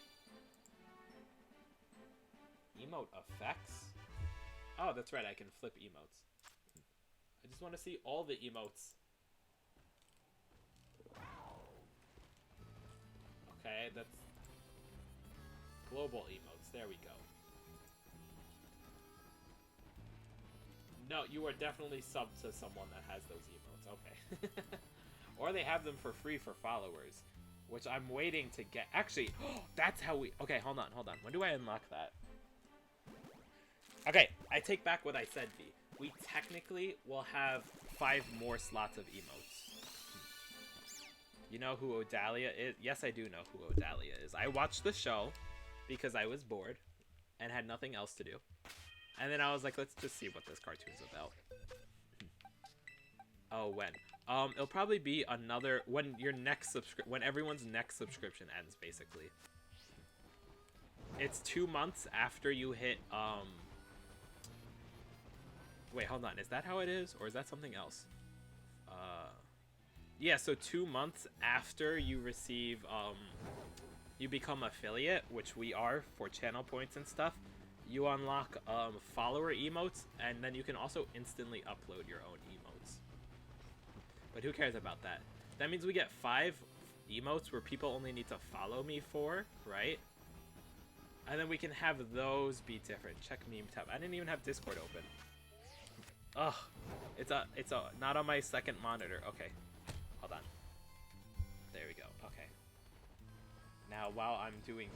Emote effects? Oh, that's right, I can flip emotes. I just want to see all the emotes. Okay, that's global emotes. There we go. No, you are definitely subbed to someone that has those emotes. Okay. Or they have them for free for followers, which I'm waiting to get. Actually, that's how we... Okay, hold on. When do I unlock that? Okay, I take back what I said, V. We technically will have 5 more slots of emotes. You know who Odalia is? Yes, I do know who Odalia is. I watched the show because I was bored and had nothing else to do. And then I was like, let's just see what this cartoon's about. Oh, when? It'll probably be another when your next when everyone's next subscription ends, basically. It's 2 months after you hit wait, hold on. Is that how it is, or is that something else? Yeah, so 2 months after you receive you become affiliate, which we are for channel points and stuff. You unlock follower emotes, and then you can also instantly upload your own emotes. But who cares about that? That means we get 5 emotes where people only need to follow me for, right? And then we can have those be different. Check meme tab. I didn't even have Discord open. Ugh. It's not on my second monitor. Okay. Hold on. There we go. Okay. Now, while I'm doing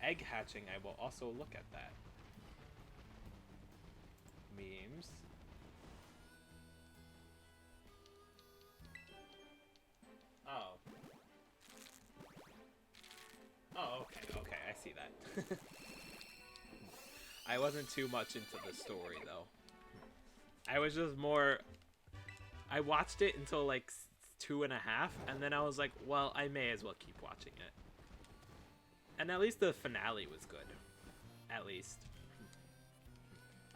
egg hatching, I will also look at that. Memes. Oh. Oh, okay, I see that. I wasn't too much into the story, though. I was just more... I watched it until, like, 2.5, and then I was like, well, I may as well keep watching it. And at least the finale was good. At least.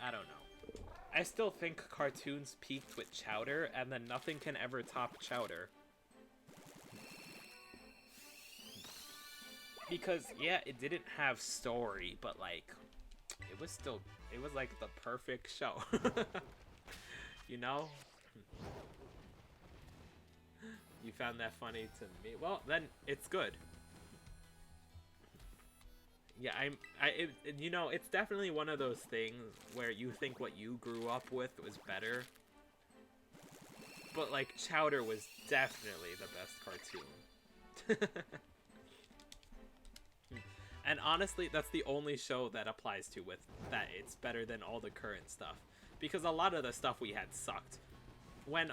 I don't know. I still think cartoons peaked with Chowder, and then nothing can ever top Chowder. Because, yeah, it didn't have story, but, like, it was still, it was, like, the perfect show. You know? You found that funny to me? Well, then, it's good. Yeah, you know, it's definitely one of those things where you think what you grew up with was better. But, like, Chowder was definitely the best cartoon. And honestly, that's the only show that applies to with that it's better than all the current stuff. Because a lot of the stuff we had sucked. When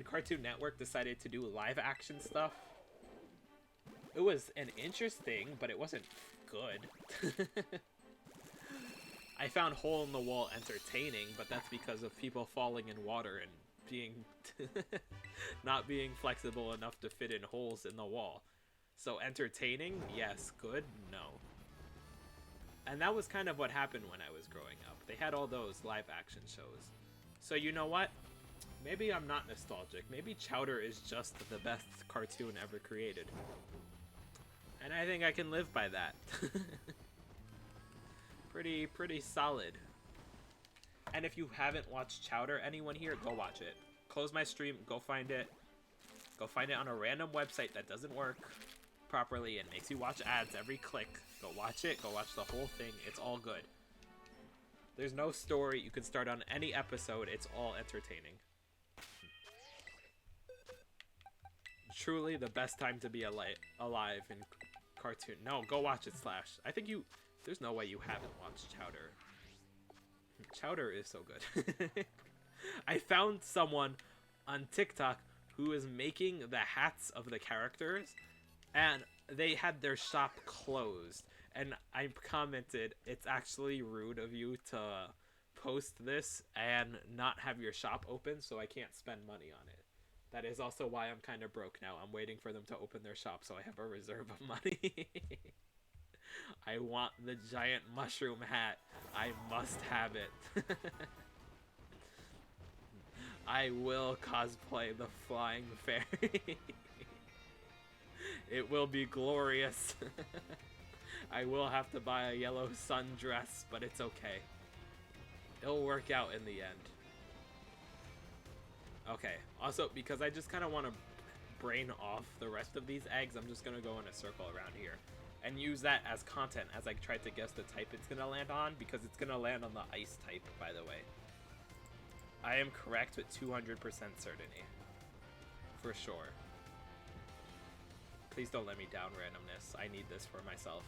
Cartoon Network decided to do live action stuff, it was an interesting, but it wasn't good. I found Hole in the Wall entertaining, but that's because of people falling in water and being not being flexible enough to fit in holes in the wall. So entertaining, yes. Good, no. And that was kind of what happened when I was growing up. They had all those live action shows. So you know what? Maybe I'm not nostalgic. Maybe Chowder is just the best cartoon ever created. And I think I can live by that. Pretty solid. And if you haven't watched Chowder, anyone here, go watch it. Close my stream, go find it. Go find it on a random website that doesn't work properly and makes you watch ads every click. Go watch it, go watch the whole thing. It's all good. There's no story. You can start on any episode. It's all entertaining. Truly the best time to be alive in cartoon. No, go watch it, Slash. I think you... There's no way you haven't watched Chowder. Chowder is so good. I found someone on TikTok who is making the hats of the characters, and they had their shop closed. And I commented, it's actually rude of you to post this and not have your shop open, so I can't spend money on it. That is also why I'm kind of broke now. I'm waiting for them to open their shop so I have a reserve of money. I want the giant mushroom hat. I must have it. I will cosplay the flying fairy. It will be glorious. I will have to buy a yellow sundress, but it's okay. It'll work out in the end. Okay, also, because I just kind of want to brain off the rest of these eggs, I'm just going to go in a circle around here. And use that as content as I try to guess the type it's going to land on, because it's going to land on the ice type, by the way. I am correct with 200% certainty. For sure. Please don't let me down randomness. I need this for myself.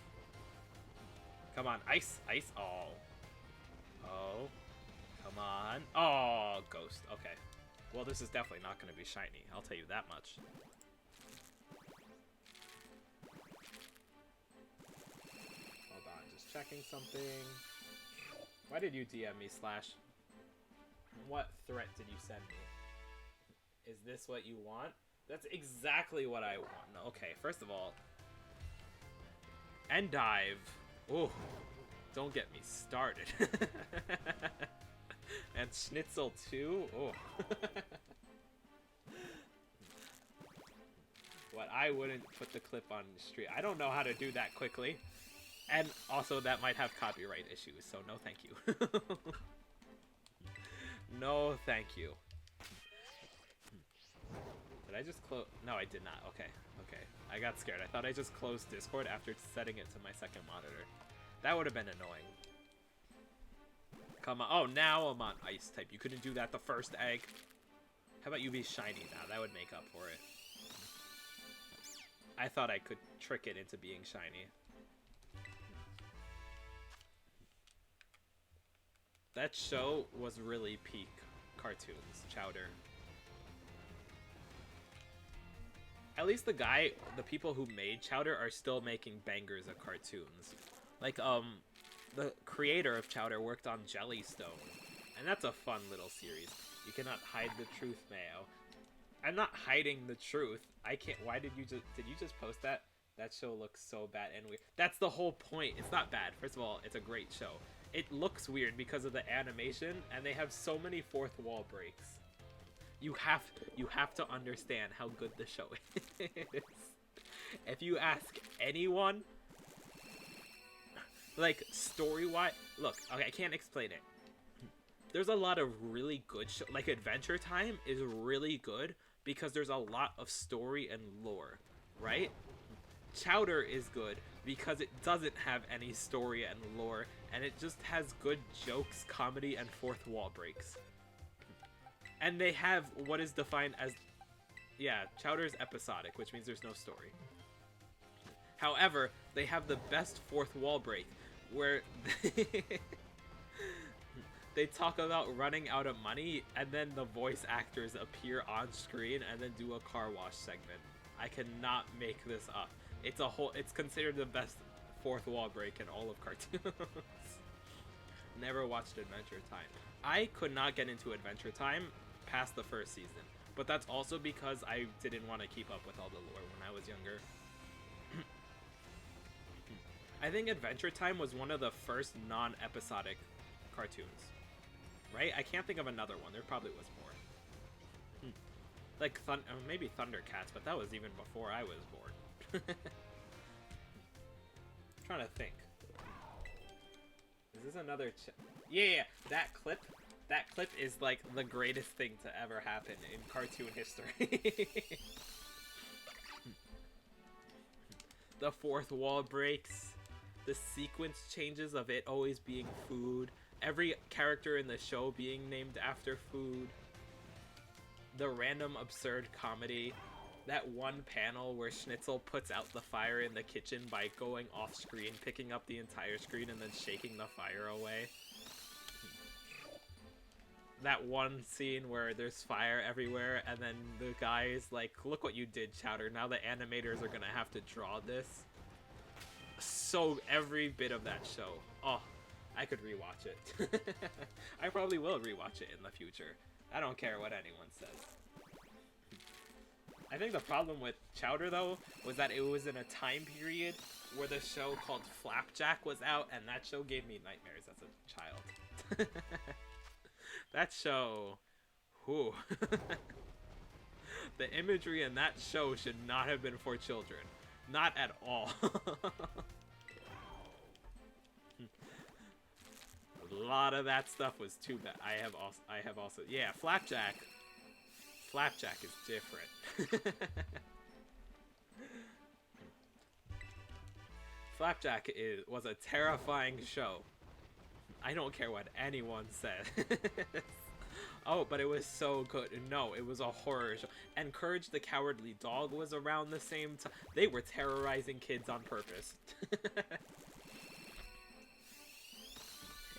Come on, ice, ice. Oh. Oh. Come on. Oh, ghost. Okay. Well, this is definitely not going to be shiny. I'll tell you that much. checking something. Why did you DM me, Slash? What threat did you send me? Is this what you want? That's exactly what I want. Okay, first of all, and dive. Oh, don't get me started. And Schnitzel too. Oh. What, I wouldn't put the clip on the street. I don't know how to do that quickly. And also that might have copyright issues, so no thank you. No thank you. Did I just close? No, I did not. Okay, okay. I got scared. I thought I just closed Discord after setting it to my second monitor. That would have been annoying. Come on. Oh, now I'm on ice type. You couldn't do that the first egg. How about you be shiny now? That would make up for it. I thought I could trick it into being shiny. That show was really peak cartoons, Chowder. At least the people who made Chowder are still making bangers of cartoons. Like, the creator of Chowder worked on Jellystone, and that's a fun little series. You cannot hide the truth, Mayo. I'm not hiding the truth. I can't. Why did you just post that? That show looks so bad and weird. That's the whole point. It's not bad. First of all, it's a great show. It looks weird because of the animation, and they have so many fourth wall breaks. You have to understand how good the show is. If you ask anyone, like, story-wise, look, okay, I can't explain it. There's a lot of really good shows. Like, Adventure Time is really good because there's a lot of story and lore, right? Chowder is good because it doesn't have any story and lore, and it just has good jokes, comedy, and fourth wall breaks. And they have what is defined as, yeah, Chowder's episodic, which means there's no story. However, they have the best fourth wall break, where they talk about running out of money, and then the voice actors appear on screen and then do a car wash segment. I cannot make this up. It's considered the best fourth wall break in all of cartoons. Never watched Adventure Time. I could not get into Adventure Time past the first season, but that's also because I didn't want to keep up with all the lore when I was younger. I think Adventure Time was one of the first non-episodic cartoons, right? I can't think of another one. There probably was more. Like, maybe Thundercats, but that was even before I was born. Trying to think. Is this another... Yeah, that clip is, like, the greatest thing to ever happen in cartoon history. The fourth wall breaks. The sequence changes of it always being food. Every character in the show being named after food. The random absurd comedy. That one panel where Schnitzel puts out the fire in the kitchen by going off screen, picking up the entire screen, and then shaking the fire away. That one scene where there's fire everywhere, and then the guy is like, look what you did, Chowder. Now the animators are gonna have to draw this. So every bit of that show. Oh, I could rewatch it. I probably will rewatch it in the future. I don't care what anyone says. I think the problem with Chowder, though, was that it was in a time period where the show called Flapjack was out, and that show gave me nightmares as a child. That show... Whew. The imagery in that show should not have been for children. Not at all. A lot of that stuff was too bad. I have also... Yeah, Flapjack is different. Flapjack was a terrifying show. I don't care what anyone says. Oh, but it was so good. No, it was a horror show. And Courage the Cowardly Dog was around the same time. They were terrorizing kids on purpose.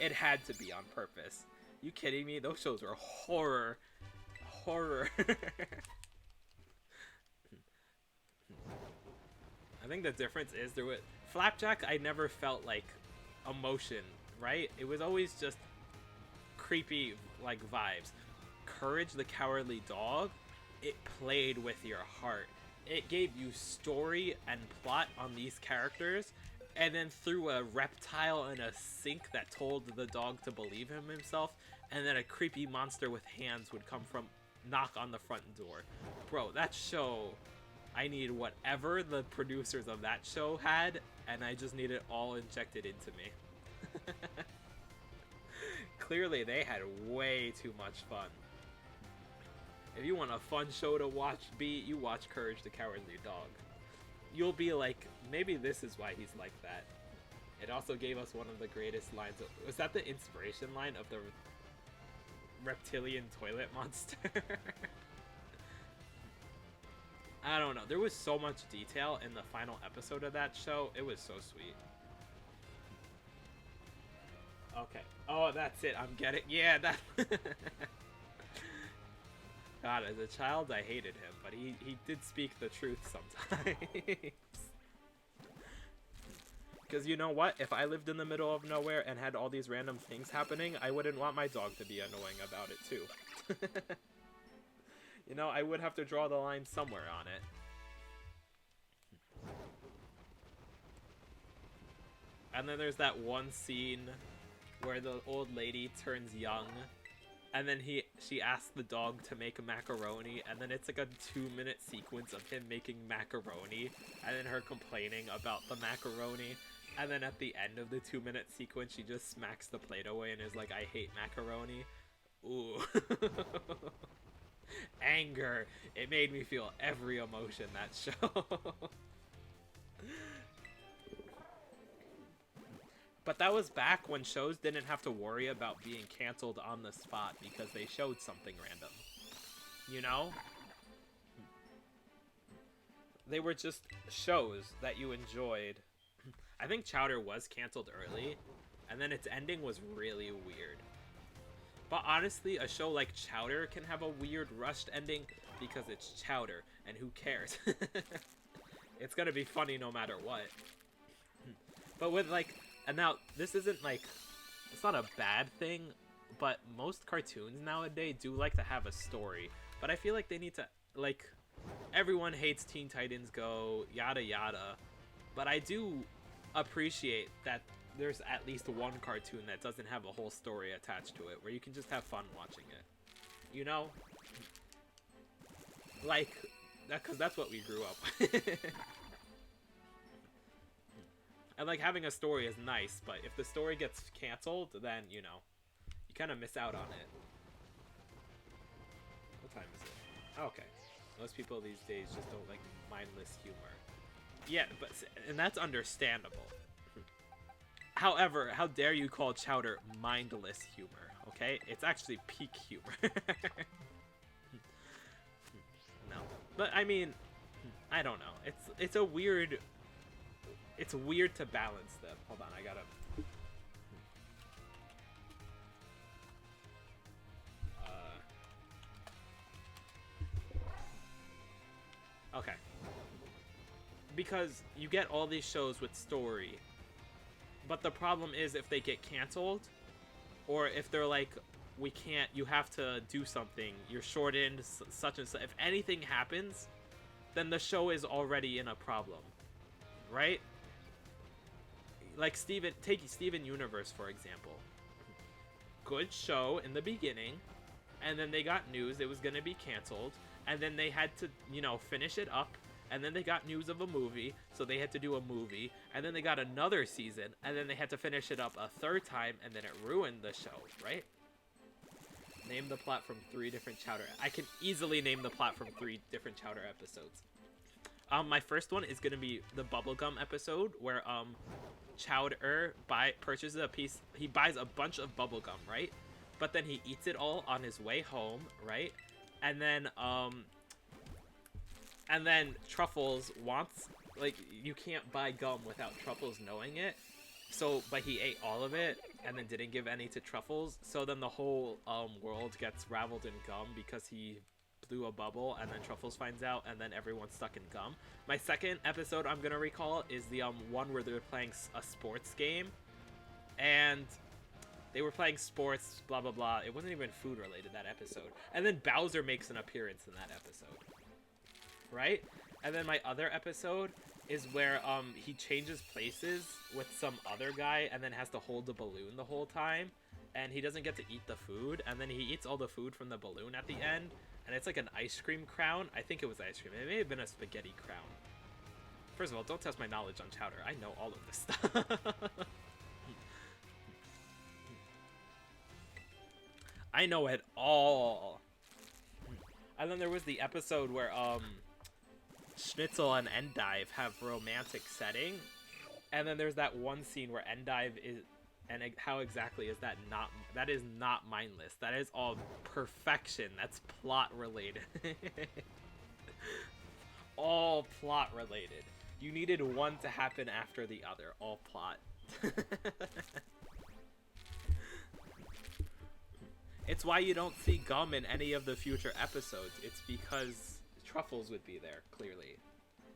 It had to be on purpose. You kidding me? Those shows were horror. Horror. I think the difference is Flapjack, I never felt like emotion, right? It was always just creepy, like, vibes. Courage the Cowardly Dog, it played with your heart. It gave you story and plot on these characters, and then threw a reptile in a sink that told the dog to believe him himself, and then a creepy monster with hands would come from knock on the front door. Bro, that show, I need whatever the producers of that show had, and I just need it all injected into me. Clearly, they had way too much fun. If you want a fun show to watch, you watch Courage the Cowardly Dog. You'll be like, maybe this is why he's like that. It also gave us one of the greatest lines. Was that the inspiration line of the reptilian toilet monster? I don't know. There was so much detail in the final episode of that show. It was so sweet. Okay. Oh, that's it. I'm getting... Yeah, that... God, as a child, I hated him, but he did speak the truth sometimes. Because you know what? If I lived in the middle of nowhere and had all these random things happening, I wouldn't want my dog to be annoying about it, too. You know, I would have to draw the line somewhere on it. And then there's that one scene where the old lady turns young, and then she asks the dog to make a macaroni, and then it's like a 2-minute sequence of him making macaroni, and then her complaining about the macaroni, and then at the end of the 2-minute sequence, she just smacks the plate away and is like, I hate macaroni. Ooh. Anger. It made me feel every emotion, that show. But that was back when shows didn't have to worry about being canceled on the spot because they showed something random. You know? They were just shows that you enjoyed. I think Chowder was canceled early, and then its ending was really weird. But honestly, a show like Chowder can have a weird rushed ending because it's Chowder, and who cares? It's gonna be funny no matter what. But with, like... And now, this isn't, like... It's not a bad thing, but most cartoons nowadays do like to have a story. But I feel like they need to, like... Everyone hates Teen Titans Go, yada yada. But I do appreciate that there's at least one cartoon that doesn't have a whole story attached to it, where you can just have fun watching it. You know? Like, because that's what we grew up with. And, like, having a story is nice, but if the story gets canceled, then, you know, you kind of miss out on it. What time is it? Okay. Most people these days just don't like mindless humor. Yeah, but, and that's understandable. However, how dare you call Chowder mindless humor, okay? It's actually peak humor. No. But, I mean, I don't know. It's a weird... It's weird to balance them. Hold on, I gotta... Okay. Because you get all these shows with story, but the problem is if they get canceled, or if they're like, we can't, you have to do something, you're shortened, such and such. If anything happens, then the show is already in a problem, right? Like take Steven Universe, for example. Good show in the beginning, and then they got news it was going to be canceled, and then they had to, you know, finish it up, and then they got news of a movie, so they had to do a movie, and then they got another season, and then they had to finish it up a third time, and then it ruined the show, right? Name the plot from 3 different Chowder. I can easily name the plot from 3 different Chowder episodes. My first one is going to be the bubblegum episode, where, Chowder purchases a piece, he buys a bunch of bubblegum, right? But then he eats it all on his way home, right? And then Truffles wants, like, you can't buy gum without Truffles knowing it. So, but he ate all of it, and then didn't give any to Truffles. So then the whole, world gets raveled in gum because he blew a bubble, and then Truffles finds out, and then everyone's stuck in gum. My second episode I'm gonna recall is the one where they're playing a sports game, and they were playing sports, blah blah blah. It wasn't even food related, that episode. And then Bowser makes an appearance in that episode, right? And then my other episode is where he changes places with some other guy and then has to hold the balloon the whole time, and he doesn't get to eat the food, and then he eats all the food from the balloon at the end, and it's like an ice cream crown. I think it was ice cream. It may have been a spaghetti crown. First of all, don't test my knowledge on chowder. I know all of this stuff. I know it all. And then there was the episode where Schnitzel and Endive have romantic setting, and then there's that one scene where Endive is, and how exactly is that not? That is not mindless. That is all perfection. That's plot related. All plot related. You needed one to happen after the other. All plot. It's why you don't see gum in any of the future episodes. It's because Truffles would be there, clearly.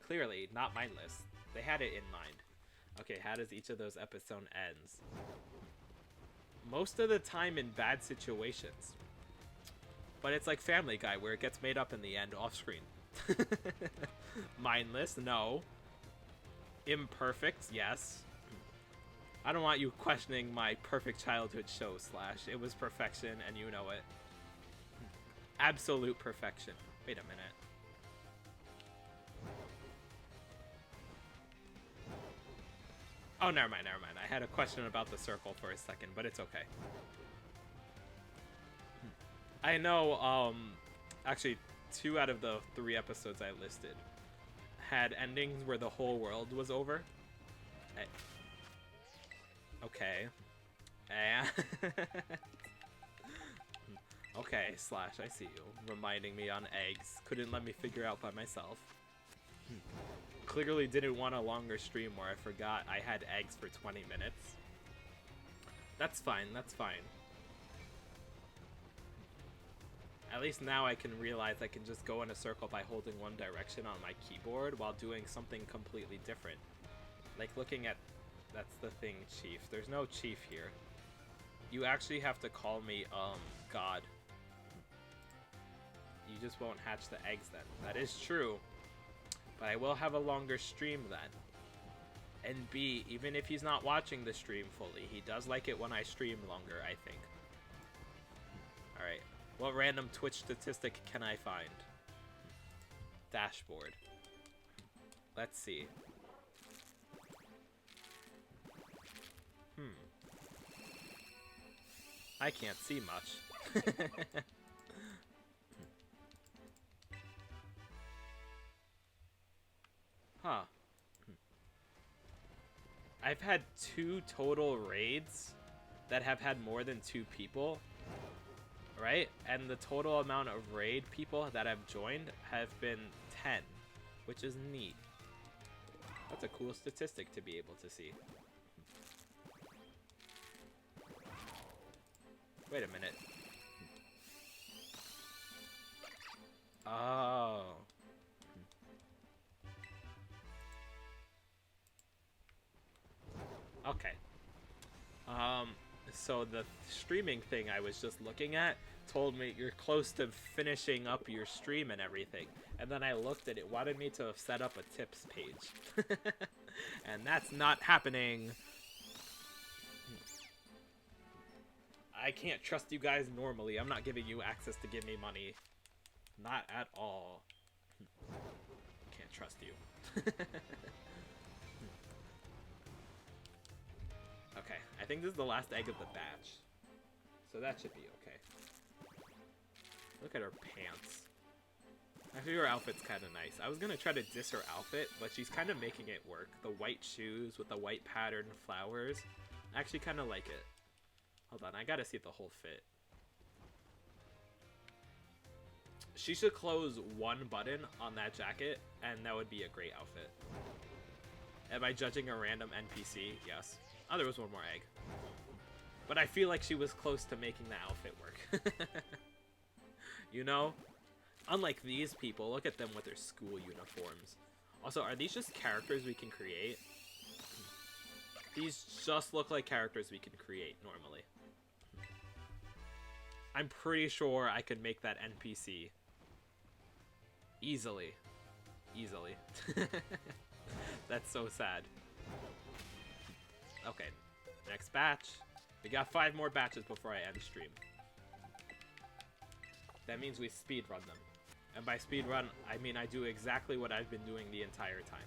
Clearly, not mindless. They had it in mind. Okay, how does each of those episodes ends? Most of the time in bad situations. But it's like Family Guy, where it gets made up in the end off screen. Mindless, no. Imperfect, yes. I don't want you questioning my perfect childhood show, Slash. It was perfection, and you know it. Absolute perfection. Wait a minute. Oh, never mind, never mind. I had a question about the circle for a second, but it's okay. I know, actually, 2 out of the 3 episodes I listed had endings where the whole world was over. Okay. Okay, Slash, I see you. Reminding me on eggs. Couldn't let me figure out by myself. Clearly didn't want a longer stream where I forgot I had eggs for 20 minutes. That's fine, that's fine. At least now I can realize I can just go in a circle by holding one direction on my keyboard while doing something completely different. Like looking at... That's the thing, Chief. There's no Chief here. You actually have to call me, God. You just won't hatch the eggs then. That is true. But I will have a longer stream then. And B, even if he's not watching the stream fully, he does like it when I stream longer, I think. Alright. What random Twitch statistic can I find? Dashboard. Let's see. I can't see much. Huh. I've had 2 total raids that have had more than 2 people, right? And the total amount of raid people that have joined have been 10, which is neat. That's a cool statistic to be able to see. Wait a minute. Oh. Okay. So the streaming thing I was just looking at told me you're close to finishing up your stream and everything. And then I looked at it, wanted me to have set up a tips page. And that's not happening. I can't trust you guys normally. I'm not giving you access to give me money. Not at all. Can't trust you. Okay, I think this is the last egg of the batch. So that should be okay. Look at her pants. Actually, her outfit's kind of nice. I was going to try to diss her outfit, but she's kind of making it work. The white shoes with the white patterned flowers. I actually kind of like it. Hold on, I gotta see the whole fit. She should close one button on that jacket, and that would be a great outfit. Am I judging a random NPC? Yes. Oh, there was one more egg. But I feel like she was close to making the outfit work. You know? Unlike these people, look at them with their school uniforms. Also, are these just characters we can create? These just look like characters we can create normally. I'm pretty sure I could make that NPC easily. Easily. That's so sad. Okay, next batch. We got 5 more batches before I end stream. That means we speedrun them. And by speedrun, I mean I do exactly what I've been doing the entire time.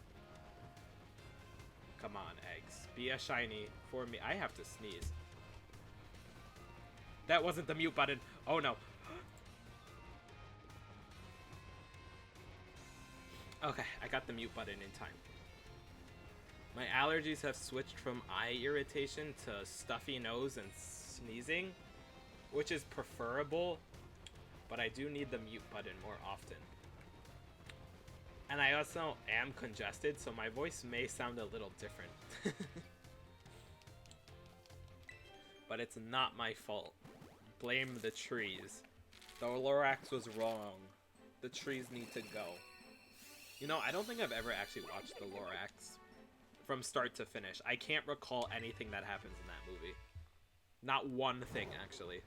Come on, eggs. Be a shiny for me. I have to sneeze. That wasn't the mute button. Oh no. Okay, I got the mute button in time. My allergies have switched from eye irritation to stuffy nose and sneezing, which is preferable, but I do need the mute button more often. And I also am congested, so my voice may sound a little different. But it's not my fault. Blame the trees. The Lorax was wrong. The trees need to go. You know, I don't think I've ever actually watched the Lorax from start to finish. I can't recall anything that happens in that movie. Not one thing, actually.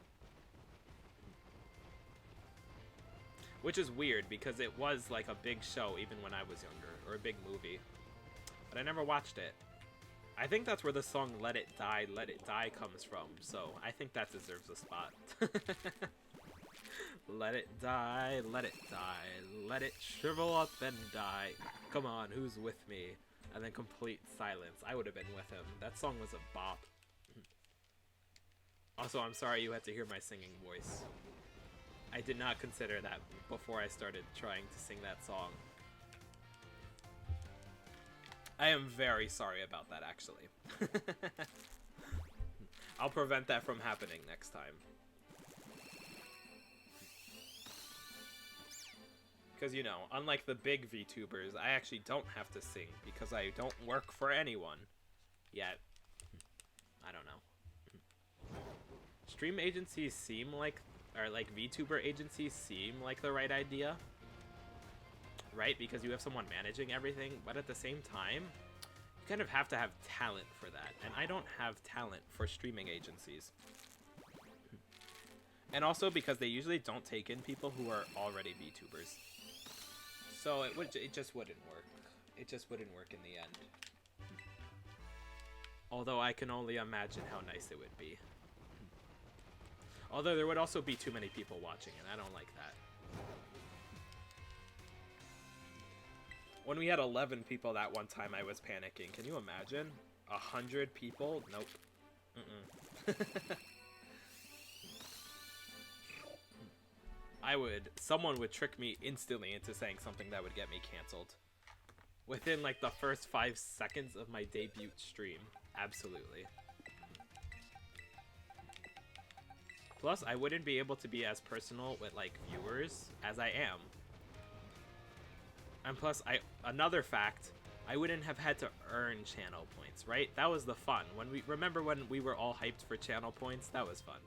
Which is weird, because it was like a big show even when I was younger, or a big movie. But I never watched it. I think that's where the song Let It Die comes from, so I think that deserves a spot. Let it die, let it shrivel up and die. Come on, who's with me? And then complete silence. I would have been with him. That song was a bop. Also, I'm sorry you had to hear my singing voice. I did not consider that before I started trying to sing that song. I am very sorry about that, actually. I'll prevent that from happening next time. Because, you know, unlike the big VTubers, I actually don't have to sing because I don't work for anyone. Yet. I don't know. Stream agencies seem like, or like VTuber agencies seem like the right idea. Right? Because you have someone managing everything, but at the same time, you kind of have to have talent for that. And I don't have talent for streaming agencies. And also because they usually don't take in people who are already VTubers. So it just wouldn't work. It just wouldn't work in the end. Although I can only imagine how nice it would be. Although there would also be too many people watching, and I don't like that. When we had 11 people that one time, I was panicking. Can you imagine? 100 people? Nope. Someone would trick me instantly into saying something that would get me canceled. Within like the first 5 seconds of my debut stream. Absolutely. Plus, I wouldn't be able to be as personal with like viewers as I am. And plus, another fact, I wouldn't have had to earn channel points, right? That was the fun. Remember when we were all hyped for channel points? That was fun.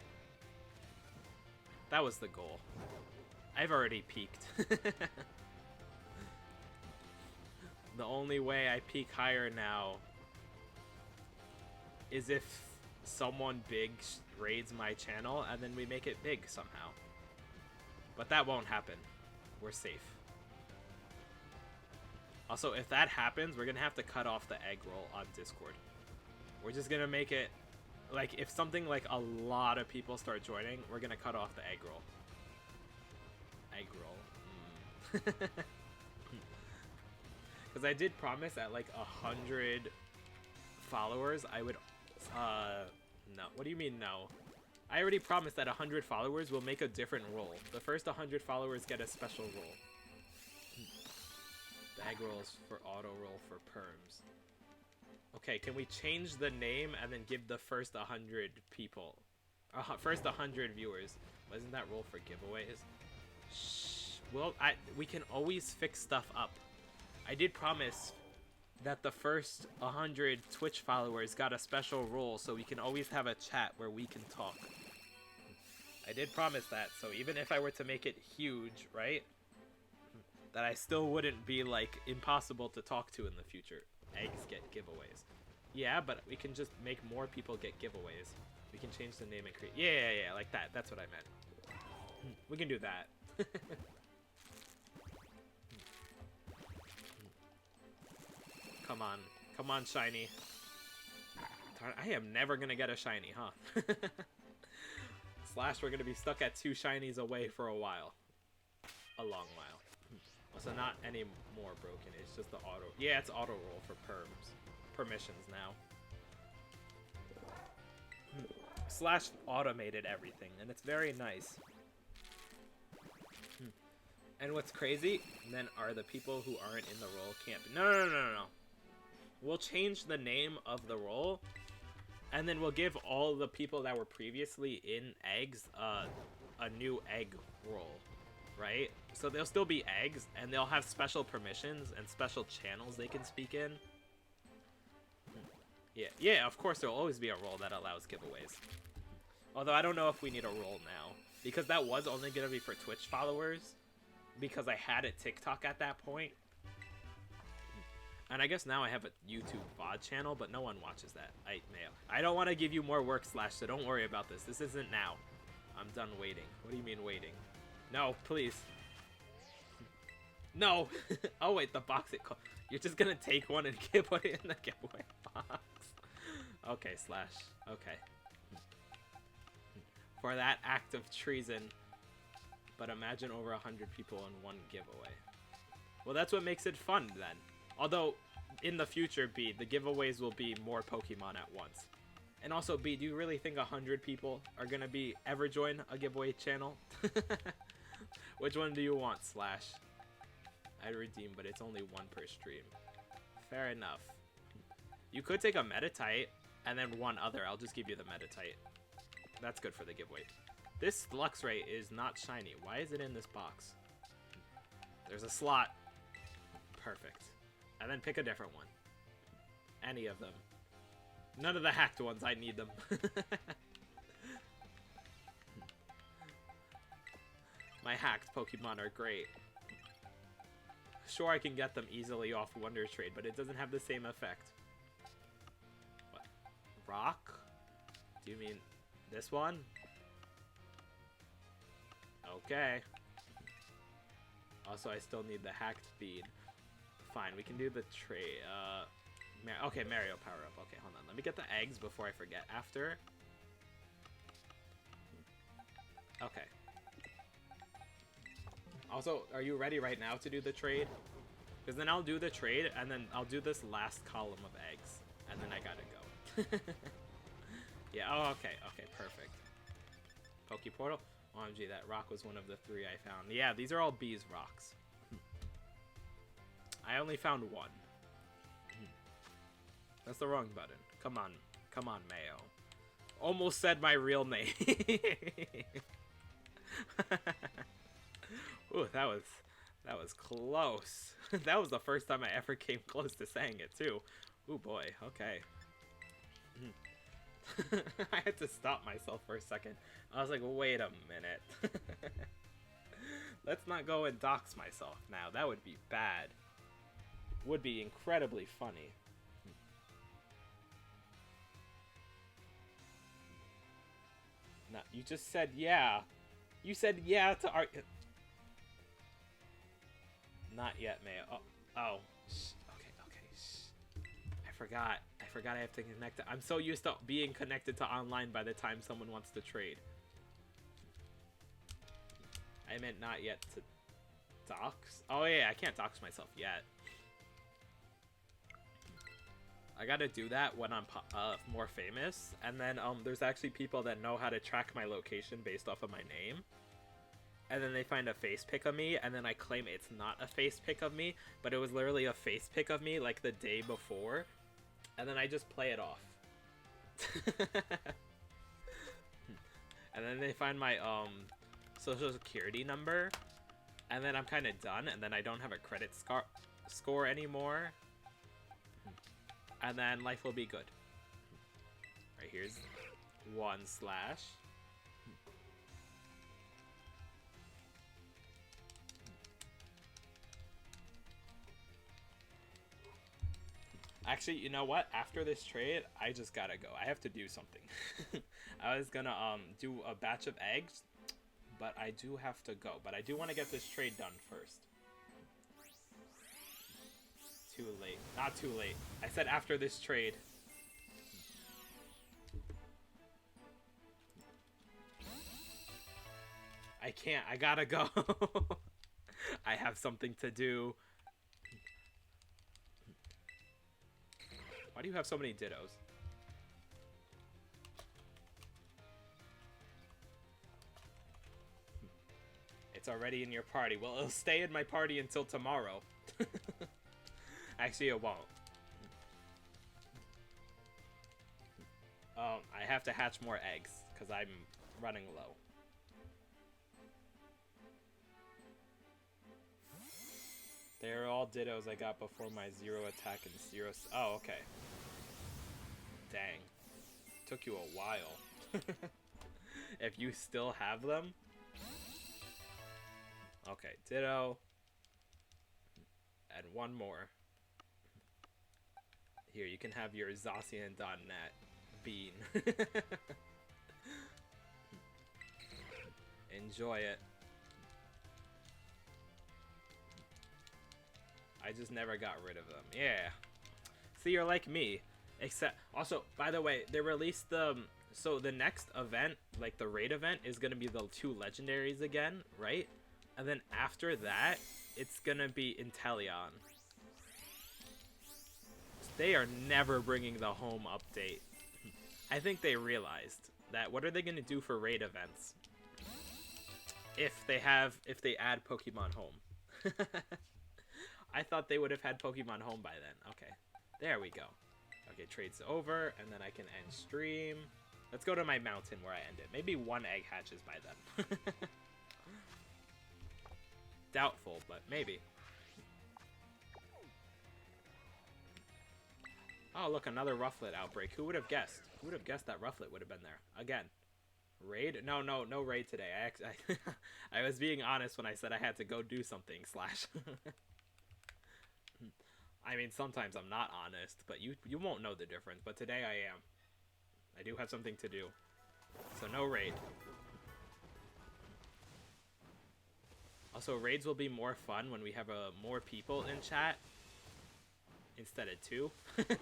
That was the goal. I've already peaked. The only way I peak higher now is if someone big raids my channel and then we make it big somehow. But that won't happen. We're safe. Also, if that happens, we're gonna have to cut off the egg roll on Discord. We're just gonna make it, like, if something like a lot of people start joining, we're gonna cut off the egg roll. Egg roll. Because I did promise at like 100 followers, I would, no. What do you mean no? I already promised that 100 followers will make a different roll. The first 100 followers get a special roll. The egg rolls for auto roll for perms. Okay, can we change the name and then give the first 100 people, first 100 viewers? Wasn't that roll for giveaways? Shh. Well, we can always fix stuff up. I did promise that the first 100 Twitch followers got a special role, so we can always have a chat where we can talk. I did promise that, so even if I were to make it huge, right? That I still wouldn't be, like, impossible to talk to in the future. Eggs get giveaways. Yeah, but we can just make more people get giveaways. We can change the name and create. Yeah, like that. That's what I meant. We can do that. Come on. Come on, shiny. Darn, I am never gonna get a shiny, huh? Slash, we're gonna be stuck at 2 shinies away for a while. A long while. So not any more broken. It's just the auto. Yeah, it's auto roll for permissions now. Slash automated everything, and it's very nice. And what's crazy then are the people who aren't in the role can't be. No. We'll change the name of the role, and then we'll give all the people that were previously in eggs a new egg role, right? So they'll still be eggs, and they'll have special permissions and special channels they can speak in. Yeah, of course there'll always be a role that allows giveaways. Although I don't know if we need a role now, because that was only going to be for Twitch followers, because I had a TikTok at that point. And I guess now I have a YouTube VOD channel, but no one watches that. I don't want to give you more work, Slash, so don't worry about this. This isn't now. I'm done waiting. What do you mean waiting? No, please. No! Oh wait, the box you're just gonna take one and give it in the giveaway box. Okay, Slash. Okay. For that act of treason. But imagine over 100 people in one giveaway. Well, that's what makes it fun, then. Although, in the future, B, the giveaways will be more Pokemon at once. And also, B, do you really think 100 people are gonna ever join a giveaway channel? Which one do you want, Slash? I'd redeem, but it's only 1 per stream. Fair enough. You could take a Metatite, and then one other. I'll just give you the Metatite. That's good for the giveaway. This Luxray is not shiny. Why is it in this box? There's a slot. Perfect. And then pick a different one. Any of them. None of the hacked ones. I need them. My hacked Pokemon are great. Sure, I can get them easily off Wonder Trade, but it doesn't have the same effect. What? Rock? Do you mean this one? Okay. Also, I still need the hacked bead. Fine, we can do the trade. Okay, Mario power up. Okay, hold on. Let me get the eggs before I forget. After. Okay. Also, are you ready right now to do the trade? Because then I'll do the trade, and then I'll do this last column of eggs. And then I gotta go. Yeah, oh, okay. Okay, perfect. Pokeportal? OMG, that rock was one of the 3 I found. Yeah, these are all B's rocks. I only found 1. That's the wrong button. Come on. Come on, Mayo. Almost said my real name. Ooh, that was close. That was the first time I ever came close to saying it, too. Ooh, boy. Okay. I had to stop myself for a second. I was like, wait a minute. Let's not go and dox myself now. That would be bad. Would be incredibly funny. No, you just said yeah. You said yeah to our... Not yet, Mayo. Oh. Shh. Okay. Shh. I forgot I have to connect. I'm so used to being connected to online by the time someone wants to trade. I meant not yet to dox. Oh yeah, I can't dox myself yet. I gotta do that when I'm more famous, and then there's actually people that know how to track my location based off of my name. And then they find a face pic of me, and then I claim it's not a face pic of me, but it was literally a face pic of me like the day before. And then I just play it off. And then they find my social security number, and then I'm kind of done, and then I don't have a credit score anymore. And then life will be good. Right, here's 1 slash. Actually, you know what? After this trade, I just gotta go. I have to do something. I was gonna do a batch of eggs, but I do have to go. But I do want to get this trade done first. Too late. Not too late. I said after this trade. I can't. I gotta go. I have something to do. Why do you have so many dittos? It's already in your party. Well, it'll stay in my party until tomorrow. Actually, it won't. I have to hatch more eggs because I'm running low. They're all dittos I got before my 0 attack and 0... Oh, okay. Dang. Took you a while. If you still have them. Okay, ditto. And one more. Here, you can have your Zacian.net bean. Enjoy it. I just never got rid of them. Yeah. See, you're like me. Except, also, by the way, they released the... So the next event, like the raid event, is going to be the 2 legendaries again, right? And then after that, it's going to be Inteleon. They are never bringing the home update. I think they realized that what are they going to do for raid events? If they add Pokemon Home. I thought they would have had Pokemon Home by then. Okay, there we go. Okay, trade's over, and then I can end stream. Let's go to my mountain where I end it. Maybe 1 egg hatches by then. Doubtful, but maybe. Oh, look, another Rufflet outbreak. Who would have guessed? Who would have guessed that Rufflet would have been there? Again. Raid? No raid today. I was being honest when I said I had to go do something, slash. I mean, sometimes I'm not honest, but you won't know the difference. But today I am. I do have something to do. So no raid. Also, raids will be more fun when we have more people in chat. Instead of 2. Okay,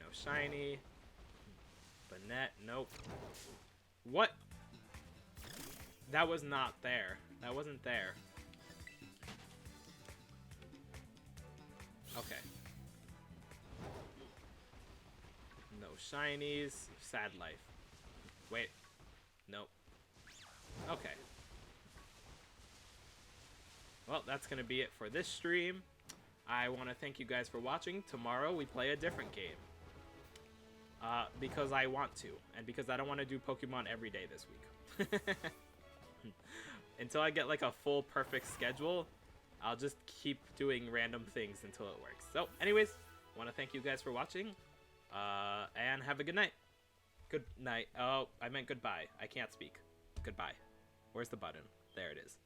no shiny. Banette, nope. What? That was not there. That wasn't there. Okay. No shinies. Sad life. Wait. Nope. Okay. Well, that's going to be it for this stream. I want to thank you guys for watching. Tomorrow we play a different game. Because I want to. And because I don't want to do Pokemon every day this week. Until I get like a full perfect schedule, I'll just keep doing random things until it works. So, anyways, I want to thank you guys for watching. And have a good night. Good night. Oh, I meant goodbye. I can't speak. Goodbye. Where's the button? There it is.